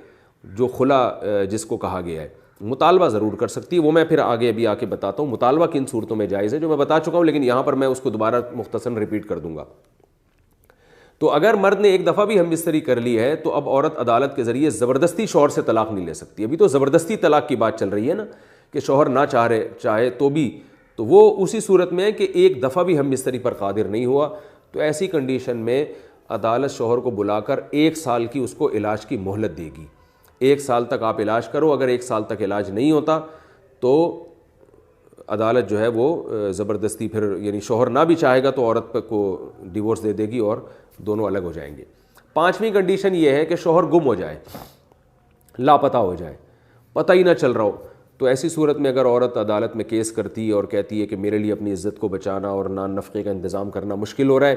جو خلا جس کو کہا گیا ہے, مطالبہ ضرور کر سکتی ہے. وہ میں پھر آگے ابھی آ کے بتاتا ہوں مطالبہ کن صورتوں میں جائز ہے, جو میں بتا چکا ہوں, لیکن یہاں پر میں اس کو دوبارہ مختصراً ریپیٹ کر دوں گا. تو اگر مرد نے ایک دفعہ بھی ہم بستری کر لی ہے تو اب عورت عدالت کے ذریعے زبردستی شوہر سے طلاق نہیں لے سکتی. ابھی تو زبردستی طلاق کی بات چل رہی ہے نا, کہ شوہر نہ چاہے تو بھی, تو وہ اسی صورت میں ہے کہ ایک دفعہ بھی ہم بستری پر قادر نہیں ہوا. تو ایسی کنڈیشن میں عدالت شوہر کو بلا کر 1 سال کی اس کو علاج کی مہلت دے گی. 1 سال تک آپ علاج کرو, اگر 1 سال تک علاج نہیں ہوتا تو عدالت جو ہے وہ زبردستی پھر, یعنی شوہر نہ بھی چاہے گا تو عورت کو ڈیورس دے دے گی اور دونوں الگ ہو جائیں گے. 5ویں کنڈیشن یہ ہے کہ شوہر گم ہو جائے, لاپتہ ہو جائے, پتہ ہی نہ چل رہا ہو. تو ایسی صورت میں اگر عورت عدالت میں کیس کرتی ہے اور کہتی ہے کہ میرے لیے اپنی عزت کو بچانا اور نان نفقے کا انتظام کرنا مشکل ہو رہا ہے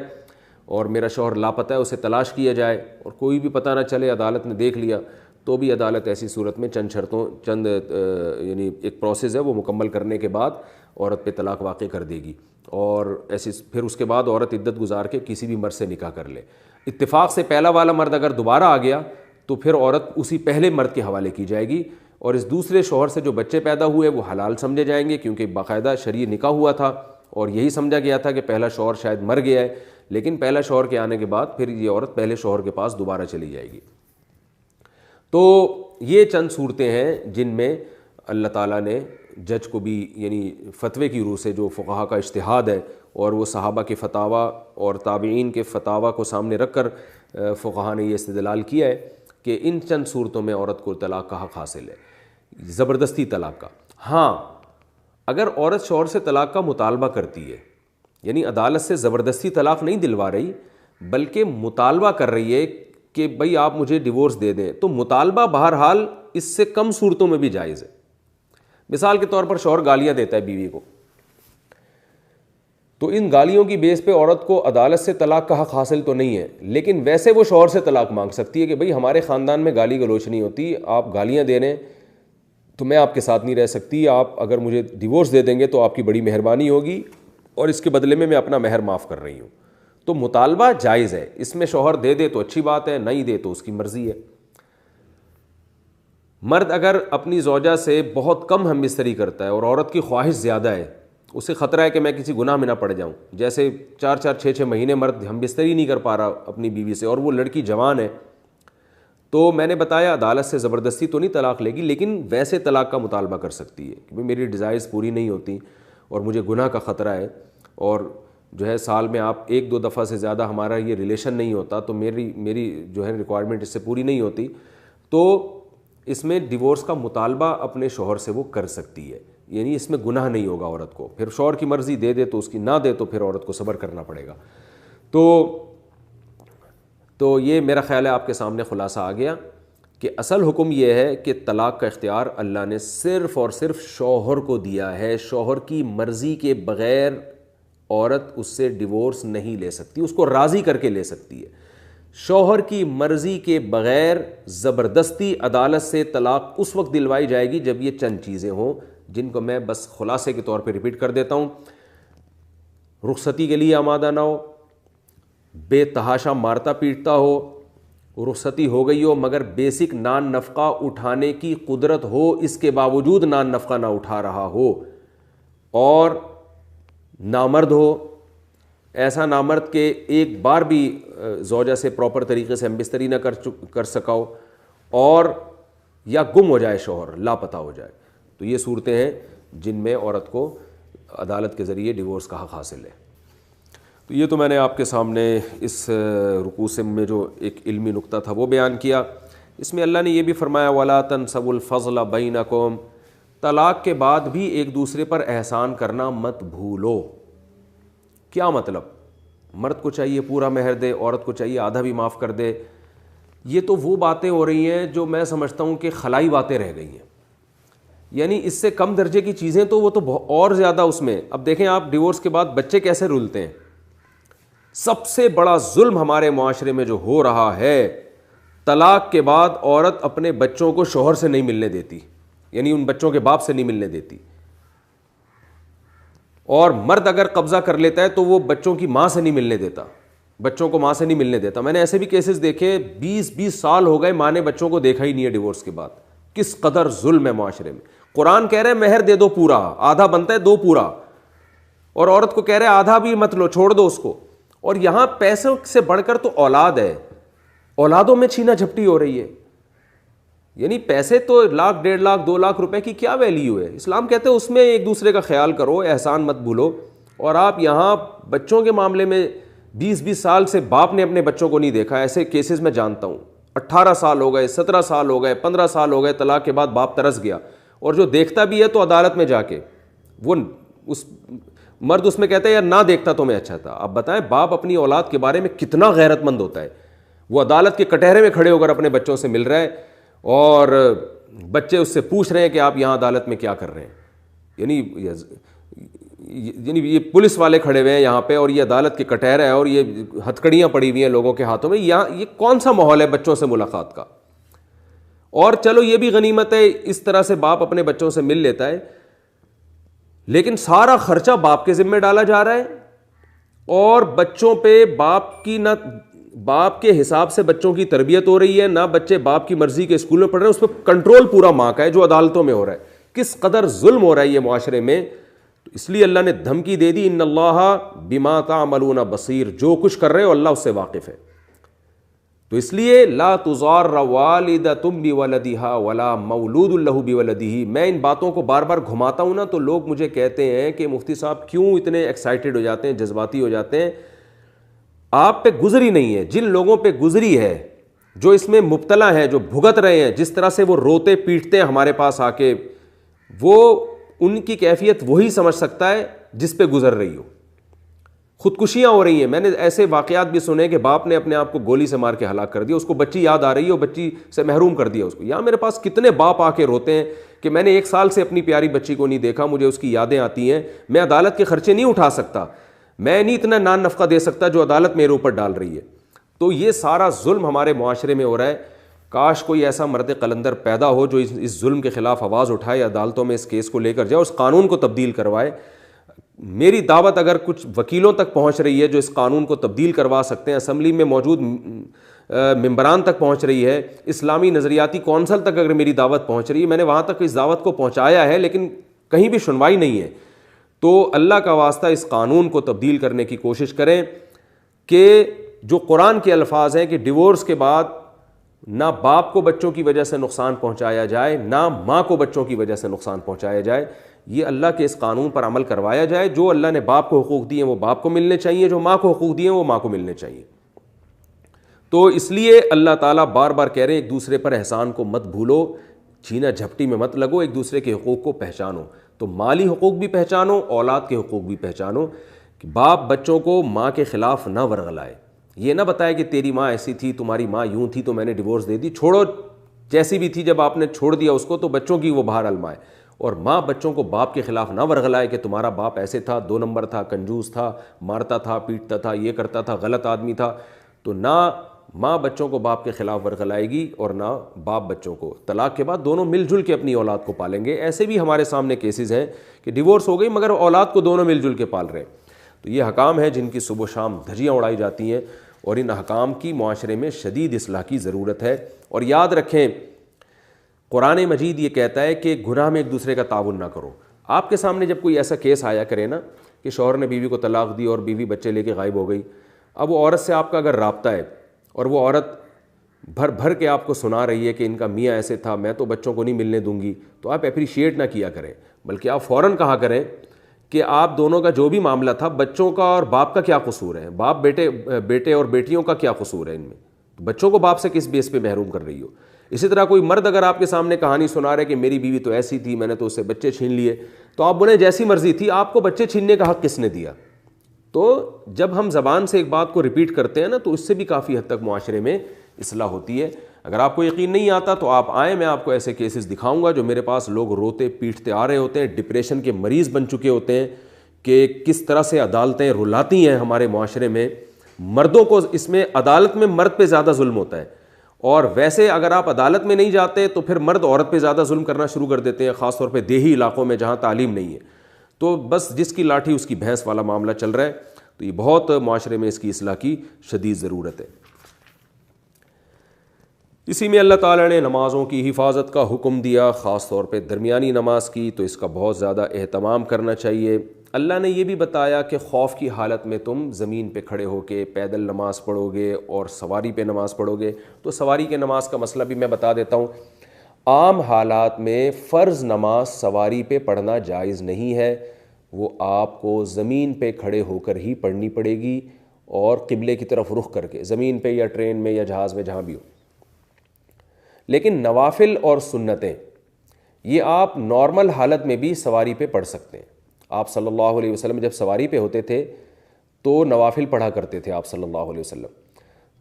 اور میرا شوہر لاپتہ ہے, اسے تلاش کیا جائے اور کوئی بھی پتہ نہ چلے, عدالت نے دیکھ لیا, تو بھی عدالت ایسی صورت میں چند یعنی ایک پروسیس ہے وہ مکمل کرنے کے بعد عورت پہ طلاق واقع کر دے گی. اور ایسی پھر اس کے بعد عورت عدت گزار کے کسی بھی مرد سے نکاح کر لے. اتفاق سے پہلا والا مرد اگر دوبارہ آ گیا تو پھر عورت اسی پہلے مرد کے حوالے کی جائے گی, اور اس دوسرے شوہر سے جو بچے پیدا ہوئے وہ حلال سمجھے جائیں گے, کیونکہ باقاعدہ شرعی نکاح ہوا تھا اور یہی سمجھا گیا تھا کہ پہلا شوہر شاید مر گیا ہے, لیکن پہلا شوہر کے آنے کے بعد پھر یہ عورت پہلے شوہر کے پاس دوبارہ چلی جائے گی. تو یہ چند صورتیں ہیں جن میں اللہ تعالیٰ نے جج کو بھی, یعنی فتوے کی روح سے جو فقہا کا اجتہاد ہے اور وہ صحابہ کے فتاویٰ اور تابعین کے فتاویٰ کو سامنے رکھ کر فقہا نے یہ استدلال کیا ہے کہ ان چند صورتوں میں عورت کو طلاق کا حق حاصل ہے, زبردستی طلاق کا. ہاں اگر عورت شوہر سے طلاق کا مطالبہ کرتی ہے, یعنی عدالت سے زبردستی طلاق نہیں دلوا رہی بلکہ مطالبہ کر رہی ہے کہ بھئی آپ مجھے ڈیورس دے دیں, تو مطالبہ بہرحال اس سے کم صورتوں میں بھی جائز ہے. مثال کے طور پر شوہر گالیاں دیتا ہے بیوی کو, تو ان گالیوں کی بیس پہ عورت کو عدالت سے طلاق کا حق حاصل تو نہیں ہے, لیکن ویسے وہ شوہر سے طلاق مانگ سکتی ہے کہ بھئی ہمارے خاندان میں گالی گلوچ نہیں ہوتی, آپ گالیاں دے رہے ہیں تو میں آپ کے ساتھ نہیں رہ سکتی, آپ اگر مجھے ڈیورس دے دیں گے تو آپ کی بڑی مہربانی ہوگی اور اس کے بدلے میں اپنا مہر معاف کر رہی ہوں. تو مطالبہ جائز ہے, اس میں شوہر دے دے تو اچھی بات ہے, نہیں دے تو اس کی مرضی ہے. مرد اگر اپنی زوجہ سے بہت کم ہم بستری کرتا ہے اور عورت کی خواہش زیادہ ہے, اسے خطرہ ہے کہ میں کسی گناہ میں نہ پڑ جاؤں, جیسے 4-4 6-6 مہینے مرد ہم بستری نہیں کر پا رہا اپنی بیوی سے اور وہ لڑکی جوان ہے, تو میں نے بتایا عدالت سے زبردستی تو نہیں طلاق لے گی, لیکن ویسے طلاق کا مطالبہ کر سکتی ہے کہ میری ڈیزائرز پوری نہیں ہوتی اور مجھے گناہ کا خطرہ ہے, اور جو ہے سال میں آپ 1-2 دفعہ سے زیادہ ہمارا یہ ریلیشن نہیں ہوتا, تو میری جو ہے ریکوائرمنٹ اس سے پوری نہیں ہوتی, تو اس میں ڈیورس کا مطالبہ اپنے شوہر سے وہ کر سکتی ہے, یعنی اس میں گناہ نہیں ہوگا عورت کو. پھر شوہر کی مرضی دے دے تو اس کی, نہ دے تو پھر عورت کو صبر کرنا پڑے گا. تو یہ میرا خیال ہے آپ کے سامنے خلاصہ آ گیا کہ اصل حکم یہ ہے کہ طلاق کا اختیار اللہ نے صرف اور صرف شوہر کو دیا ہے. شوہر کی مرضی کے بغیر عورت اس سے ڈیورس نہیں لے سکتی, اس کو راضی کر کے لے سکتی ہے. شوہر کی مرضی کے بغیر زبردستی عدالت سے طلاق اس وقت دلوائی جائے گی جب یہ چند چیزیں ہوں, جن کو میں بس خلاصے کے طور پہ ریپیٹ کر دیتا ہوں. رخصتی کے لیے آمادہ نہ ہو, بے تحاشا مارتا پیٹتا ہو, رخصتی ہو گئی ہو مگر بیسک نان نفقہ اٹھانے کی قدرت ہو, اس کے باوجود نان نفقہ نہ اٹھا رہا ہو, اور نامرد ہو, ایسا نامرد کہ ایک بار بھی زوجہ سے پراپر طریقے سے ہم بستری نہ کر سکا ہو، اور یا گم ہو جائے شوہر، لاپتہ ہو جائے، تو یہ صورتیں ہیں جن میں عورت کو عدالت کے ذریعے ڈیورس کا حق حاصل ہے۔ تو یہ تو میں نے آپ کے سامنے اس رکوع سے میں جو ایک علمی نقطہ تھا وہ بیان کیا۔ اس میں اللہ نے یہ بھی فرمایا وَلَا تَنْسَوُا الْفَضْلَ بَيْنَكُمْ، طلاق کے بعد بھی ایک دوسرے پر احسان کرنا مت بھولو۔ کیا مطلب؟ مرد کو چاہیے پورا مہر دے، عورت کو چاہیے آدھا بھی معاف کر دے۔ یہ تو وہ باتیں ہو رہی ہیں جو میں سمجھتا ہوں کہ خلائی باتیں رہ گئی ہیں، یعنی اس سے کم درجے کی چیزیں تو وہ تو اور زیادہ اس میں۔ اب دیکھیں آپ ڈیورس کے بعد بچے کیسے رولتے ہیں۔ سب سے بڑا ظلم ہمارے معاشرے میں جو ہو رہا ہے، طلاق کے بعد عورت اپنے بچوں کو شوہر سے نہیں ملنے دیتی، یعنی ان بچوں کے باپ سے نہیں ملنے دیتی، اور مرد اگر قبضہ کر لیتا ہے تو وہ بچوں کی ماں سے نہیں ملنے دیتا، بچوں کو ماں سے نہیں ملنے دیتا۔ میں نے ایسے بھی کیسز دیکھے 20 سال ہو گئے ماں نے بچوں کو دیکھا ہی نہیں ہے ڈیورس کے بعد۔ کس قدر ظلم ہے معاشرے میں۔ قرآن کہہ رہے ہیں مہر دے دو پورا، آدھا بنتا ہے دو پورا، اور عورت کو کہہ رہے ہیں آدھا بھی مت لو، چھوڑ دو اس کو۔ اور یہاں پیسوں سے بڑھ کر تو اولاد ہے، اولادوں میں چھینا جھپٹی ہو رہی ہے۔ یعنی پیسے تو 1 لاکھ 1.5 لاکھ 2 لاکھ روپے کی کیا ویلیو ہے؟ اسلام کہتے ہیں اس میں ایک دوسرے کا خیال کرو، احسان مت بھولو۔ اور آپ یہاں بچوں کے معاملے میں 20 سال سے باپ نے اپنے بچوں کو نہیں دیکھا، ایسے کیسز میں جانتا ہوں۔ 18 سال ہو گئے، 17 سال ہو گئے، 15 سال ہو گئے، طلاق کے بعد باپ ترس گیا، اور جو دیکھتا بھی ہے تو عدالت میں جا کے وہ اس مرد اس میں کہتا ہے یار نہ دیکھتا تو میں اچھا تھا۔ اب بتائیں باپ اپنی اولاد کے بارے میں کتنا غیرت مند ہوتا ہے، وہ عدالت کے کٹہرے میں کھڑے ہو کر اپنے بچوں سے مل رہا ہے، اور بچے اس سے پوچھ رہے ہیں کہ آپ یہاں عدالت میں کیا کر رہے ہیں۔ یعنی یہ پولیس والے کھڑے ہوئے ہیں یہاں پہ، اور یہ عدالت کے کٹہرا ہے، اور یہ ہتھکڑیاں پڑی ہوئی ہیں لوگوں کے ہاتھوں میں۔ یہ کون سا ماحول ہے بچوں سے ملاقات کا؟ اور چلو یہ بھی غنیمت ہے اس طرح سے باپ اپنے بچوں سے مل لیتا ہے، لیکن سارا خرچہ باپ کے ذمہ ڈالا جا رہا ہے، اور بچوں پہ باپ کے حساب سے بچوں کی تربیت ہو رہی ہے، نہ بچے باپ کی مرضی کے اسکول میں پڑھ رہے ہیں، اس پہ کنٹرول پورا ماں کا ہے جو عدالتوں میں ہو رہا ہے۔ کس قدر ظلم ہو رہا ہے یہ معاشرے میں۔ تو اس لیے اللہ نے دھمکی دے دی ان اللہ بما تعملون بصیر، جو کچھ کر رہے ہو اللہ اس سے واقف ہے۔ تو اس لیے لا تضار والدۃ بولدها ولا مولود له بولده۔ میں ان باتوں کو بار بار گھماتا ہوں نا تو لوگ مجھے کہتے ہیں کہ مفتی صاحب کیوں اتنے ایکسائٹڈ ہو جاتے ہیں، جذباتی ہو جاتے ہیں۔ آپ پہ گزری نہیں ہے، جن لوگوں پہ گزری ہے، جو اس میں مبتلا ہیں، جو بھگت رہے ہیں، جس طرح سے وہ روتے پیٹتے ہیں ہمارے پاس آ کے، وہ ان کی کیفیت وہی سمجھ سکتا ہے جس پہ گزر رہی ہو۔ خودکشیاں ہو رہی ہیں، میں نے ایسے واقعات بھی سنے کہ باپ نے اپنے آپ کو گولی سے مار کے ہلاک کر دیا، اس کو بچی یاد آ رہی ہے اور بچی سے محروم کر دیا اس کو۔ یہاں میرے پاس کتنے باپ آ کے روتے ہیں کہ میں نے 1 سال سے اپنی پیاری بچی کو نہیں دیکھا، مجھے اس کی یادیں آتی ہیں، میں عدالت کے خرچے نہیں اٹھا سکتا، میں نہیں اتنا نان نفقہ دے سکتا جو عدالت میرے اوپر ڈال رہی ہے۔ تو یہ سارا ظلم ہمارے معاشرے میں ہو رہا ہے۔ کاش کوئی ایسا مرد قلندر پیدا ہو جو اس ظلم کے خلاف آواز اٹھائے، عدالتوں میں اس کیس کو لے کر جائے، اس قانون کو تبدیل کروائے۔ میری دعوت اگر کچھ وکیلوں تک پہنچ رہی ہے جو اس قانون کو تبدیل کروا سکتے ہیں، اسمبلی میں موجود ممبران تک پہنچ رہی ہے، اسلامی نظریاتی کونسل تک اگر میری دعوت پہنچ رہی ہے، میں نے وہاں تک اس دعوت کو پہنچایا ہے لیکن کہیں بھی سنوائی نہیں ہے، تو اللہ کا واسطہ اس قانون کو تبدیل کرنے کی کوشش کریں کہ جو قرآن کے الفاظ ہیں کہ ڈیورس کے بعد نہ باپ کو بچوں کی وجہ سے نقصان پہنچایا جائے، نہ ماں کو بچوں کی وجہ سے نقصان پہنچایا جائے، یہ اللہ کے اس قانون پر عمل کروایا جائے۔ جو اللہ نے باپ کو حقوق دیے ہیں وہ باپ کو ملنے چاہیے، جو ماں کو حقوق دیے ہیں وہ ماں کو ملنے چاہیے۔ تو اس لیے اللہ تعالیٰ بار بار کہہ رہے ہیں ایک دوسرے پر احسان کو مت بھولو، چھینا جھپٹی میں مت لگو، ایک دوسرے کے حقوق کو پہچانو۔ تو مالی حقوق بھی پہچانو، اولاد کے حقوق بھی پہچانو، کہ باپ بچوں کو ماں کے خلاف نہ ورغلائے، یہ نہ بتائے کہ تیری ماں ایسی تھی، تمہاری ماں یوں تھی تو میں نے ڈیورس دے دی، چھوڑو جیسی بھی تھی، جب آپ نے چھوڑ دیا اس کو تو بچوں کی وہ بہار المائے۔ اور ماں بچوں کو باپ کے خلاف نہ ورغلائے کہ تمہارا باپ ایسے تھا، 2 نمبر تھا، کنجوس تھا، مارتا تھا، پیٹتا تھا، یہ کرتا تھا، غلط آدمی تھا۔ تو نہ ماں بچوں کو باپ کے خلاف ورغلائے گی اور نہ باپ بچوں کو۔ طلاق کے بعد دونوں مل جل کے اپنی اولاد کو پالیں گے۔ ایسے بھی ہمارے سامنے کیسز ہیں کہ ڈیورس ہو گئی مگر اولاد کو دونوں مل جل کے پال رہے ہیں۔ تو یہ حکام ہیں جن کی صبح و شام دھجیاں اڑائی جاتی ہیں، اور ان حکام کی معاشرے میں شدید اصلاح کی ضرورت ہے۔ اور یاد رکھیں قرآن مجید یہ کہتا ہے کہ گناہ میں ایک دوسرے کا تعاون نہ کرو۔ آپ کے سامنے جب کوئی ایسا کیس آیا کرے نا کہ شوہر نے بیوی کو طلاق دی اور بیوی بچے لے کے غائب ہو گئی. اب وہ عورت سے آپ کا اگر رابطہ ہے اور وہ عورت بھر بھر کے آپ کو سنا رہی ہے کہ ان کا میاں ایسے تھا, میں تو بچوں کو نہیں ملنے دوں گی, تو آپ اپریشیٹ نہ کیا کریں, بلکہ آپ فوراً کہا کریں کہ آپ دونوں کا جو بھی معاملہ تھا, بچوں کا اور باپ کا کیا قصور ہے, باپ بیٹے اور بیٹیوں کا کیا قصور ہے ان میں, بچوں کو باپ سے کس بیس پہ محروم کر رہی ہو. اسی طرح کوئی مرد اگر آپ کے سامنے کہانی سنا رہا ہے کہ میری بیوی تو ایسی تھی, میں نے تو اس سے بچے چھین لیے, تو آپ بولیں جیسی مرضی تھی, آپ کو بچے چھیننے کا حق کس نے دیا. تو جب ہم زبان سے ایک بات کو ریپیٹ کرتے ہیں نا, تو اس سے بھی کافی حد تک معاشرے میں اصلاح ہوتی ہے. اگر آپ کو یقین نہیں آتا تو آپ آئیں, میں آپ کو ایسے کیسز دکھاؤں گا جو میرے پاس لوگ روتے پیٹتے آ رہے ہوتے ہیں, ڈپریشن کے مریض بن چکے ہوتے ہیں کہ کس طرح سے عدالتیں رلاتی ہیں ہمارے معاشرے میں. مردوں کو اس میں عدالت میں مرد پہ زیادہ ظلم ہوتا ہے, اور ویسے اگر آپ عدالت میں نہیں جاتے تو پھر مرد عورت پہ زیادہ ظلم کرنا شروع کر دیتے ہیں, خاص طور پہ دیہی علاقوں میں جہاں تعلیم نہیں ہے. تو بس جس کی لاٹھی اس کی بھینس والا معاملہ چل رہا ہے. تو یہ بہت معاشرے میں اس کی اصلاح کی شدید ضرورت ہے. اسی میں اللہ تعالیٰ نے نمازوں کی حفاظت کا حکم دیا, خاص طور پہ درمیانی نماز کی, تو اس کا بہت زیادہ اہتمام کرنا چاہیے. اللہ نے یہ بھی بتایا کہ خوف کی حالت میں تم زمین پہ کھڑے ہو کے پیدل نماز پڑھو گے اور سواری پہ نماز پڑھو گے. تو سواری کے نماز کا مسئلہ بھی میں بتا دیتا ہوں. عام حالات میں فرض نماز سواری پہ پڑھنا جائز نہیں ہے, وہ آپ کو زمین پہ کھڑے ہو کر ہی پڑھنی پڑے گی, اور قبلے کی طرف رخ کر کے, زمین پہ یا ٹرین میں یا جہاز میں جہاں بھی ہو. لیکن نوافل اور سنتیں یہ آپ نارمل حالت میں بھی سواری پہ پڑھ سکتے ہیں. آپ صلی اللہ علیہ وسلم جب سواری پہ ہوتے تھے تو نوافل پڑھا کرتے تھے آپ صلی اللہ علیہ وسلم.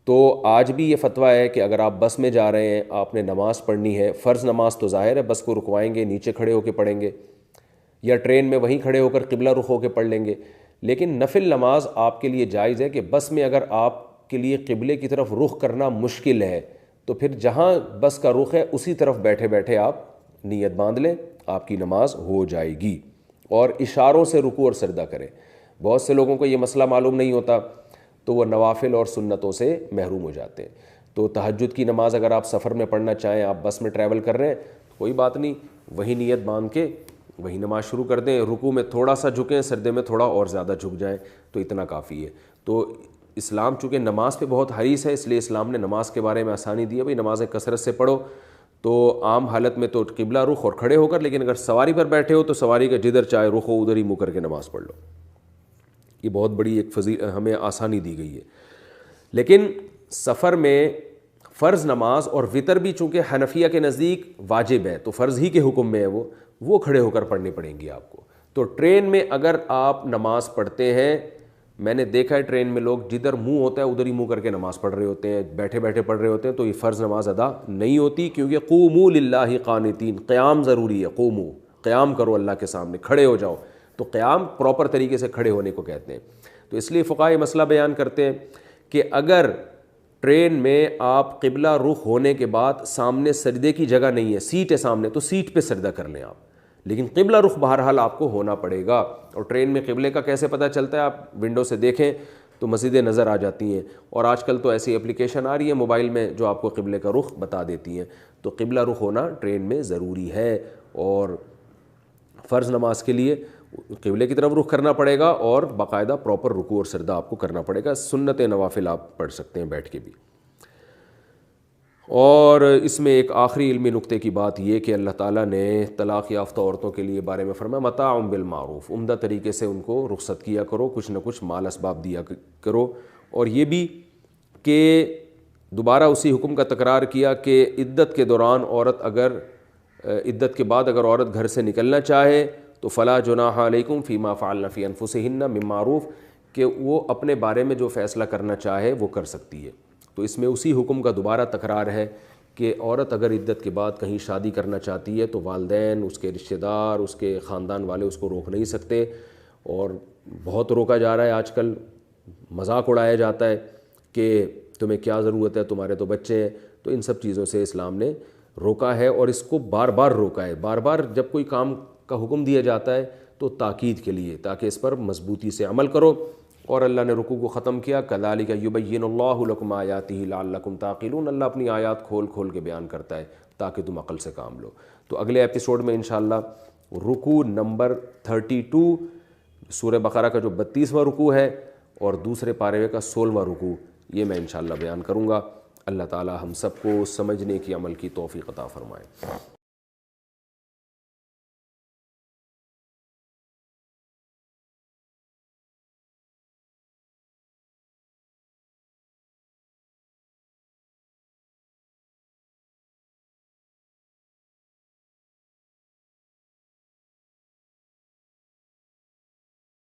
تو آج بھی یہ فتویٰ ہے کہ اگر آپ بس میں جا رہے ہیں, آپ نے نماز پڑھنی ہے, فرض نماز تو ظاہر ہے بس کو رکوائیں گے, نیچے کھڑے ہو کے پڑھیں گے, یا ٹرین میں وہیں کھڑے ہو کر قبلہ رخ ہو کے پڑھ لیں گے. لیکن نفل نماز آپ کے لیے جائز ہے کہ بس میں اگر آپ کے لیے قبلے کی طرف رخ کرنا مشکل ہے تو پھر جہاں بس کا رخ ہے اسی طرف بیٹھے بیٹھے آپ نیت باندھ لیں, آپ کی نماز ہو جائے گی. اور اشاروں سے رکوع اور سجدہ کریں. بہت سے لوگوں کو یہ مسئلہ معلوم نہیں ہوتا تو وہ نوافل اور سنتوں سے محروم ہو جاتے ہیں. تو تہجد کی نماز اگر آپ سفر میں پڑھنا چاہیں, آپ بس میں ٹریول کر رہے ہیں, کوئی بات نہیں, وہی نیت باندھ کے وہی نماز شروع کر دیں. رکوع میں تھوڑا سا جھکیں, سجدے میں تھوڑا اور زیادہ جھک جائیں, تو اتنا کافی ہے. تو اسلام چونکہ نماز پہ بہت حریص ہے, اس لیے اسلام نے نماز کے بارے میں آسانی دی ہے, بھائی نمازیں کثرت سے پڑھو. تو عام حالت میں تو قبلہ رخ اور کھڑے ہو کر, لیکن اگر سواری پر بیٹھے ہو تو سواری کا جدھر چاہے رخ ہو ادھر ہی منہ کر کے نماز پڑھ لو. یہ بہت بڑی ایک ہمیں آسانی دی گئی ہے. لیکن سفر میں فرض نماز اور وطر بھی چونکہ حنفیہ کے نزدیک واجب ہے, تو فرض ہی کے حکم میں ہے, وہ کھڑے ہو کر پڑھنی پڑیں گی آپ کو. تو ٹرین میں اگر آپ نماز پڑھتے ہیں, میں نے دیکھا ہے ٹرین میں لوگ جدھر منہ ہوتا ہے ادھر ہی منہ کر کے نماز پڑھ رہے ہوتے ہیں, بیٹھے بیٹھے پڑھ رہے ہوتے ہیں, تو یہ فرض نماز ادا نہیں ہوتی, کیونکہ قوموا للہ قانتین, قیام ضروری ہے. قوموا, قیام کرو اللہ کے سامنے, کھڑے ہو جاؤ. تو قیام پراپر طریقے سے کھڑے ہونے کو کہتے ہیں. تو اس لیے فقہاء یہ مسئلہ بیان کرتے ہیں کہ اگر ٹرین میں آپ قبلہ رخ ہونے کے بعد سامنے سجدے کی جگہ نہیں ہے, سیٹ ہے سامنے, تو سیٹ پہ سجدہ کر لیں آپ, لیکن قبلہ رخ بہرحال آپ کو ہونا پڑے گا. اور ٹرین میں قبلے کا کیسے پتہ چلتا ہے؟ آپ ونڈو سے دیکھیں تو مسجدیں نظر آ جاتی ہیں, اور آج کل تو ایسی اپلیکیشن آ رہی ہے موبائل میں جو آپ کو قبلے کا رخ بتا دیتی ہیں. تو قبلہ رخ ہونا ٹرین میں ضروری ہے, اور فرض نماز کے لیے قبلے کی طرف رخ کرنا پڑے گا, اور باقاعدہ پراپر رکوع اور سجدہ آپ کو کرنا پڑے گا. سنت نوافل آپ پڑھ سکتے ہیں بیٹھ کے بھی. اور اس میں ایک آخری علمی نقطے کی بات یہ کہ اللہ تعالیٰ نے طلاق یافتہ عورتوں کے لیے بارے میں فرمایا متاع بالمعروف, عمدہ طریقے سے ان کو رخصت کیا کرو, کچھ نہ کچھ مال اسباب دیا کرو. اور یہ بھی کہ دوبارہ اسی حکم کا تکرار کیا کہ عدت کے دوران عورت اگر عدت کے بعد اگر عورت گھر سے نکلنا چاہے تو فلا جناح علیکم فیما فعلن فی انفسہن من معروف, کہ وہ اپنے بارے میں جو فیصلہ کرنا چاہے وہ کر سکتی ہے. تو اس میں اسی حکم کا دوبارہ تکرار ہے کہ عورت اگر عدت کے بعد کہیں شادی کرنا چاہتی ہے تو والدین, اس کے رشتہ دار, اس کے خاندان والے اس کو روک نہیں سکتے. اور بہت روکا جا رہا ہے آج کل, مذاق اڑایا جاتا ہے کہ تمہیں کیا ضرورت ہے, تمہارے تو بچے ہیں. تو ان سب چیزوں سے اسلام نے روکا ہے, اور اس کو بار بار روکا ہے. بار بار جب کوئی کام کا حکم دیا جاتا ہے تو تاکید کے لیے, تاکہ اس پر مضبوطی سے عمل کرو. اور اللہ نے رکوع کو ختم کیا, کذالک یبین اللہ لکم آیاتہ لعلکم تعقلون, اللہ اپنی آیات کھول کھول کے بیان کرتا ہے تاکہ تم عقل سے کام لو. تو اگلے ایپیسوڈ میں انشاءاللہ رکوع نمبر 32 سورہ بقرہ کا جو 32واں رکوع ہے اور دوسرے پارے کا 16واں رکوع، یہ میں انشاءاللہ بیان کروں گا۔ اللہ تعالی ہم سب کو سمجھنے کی، عمل کی توفیق عطا فرمائے۔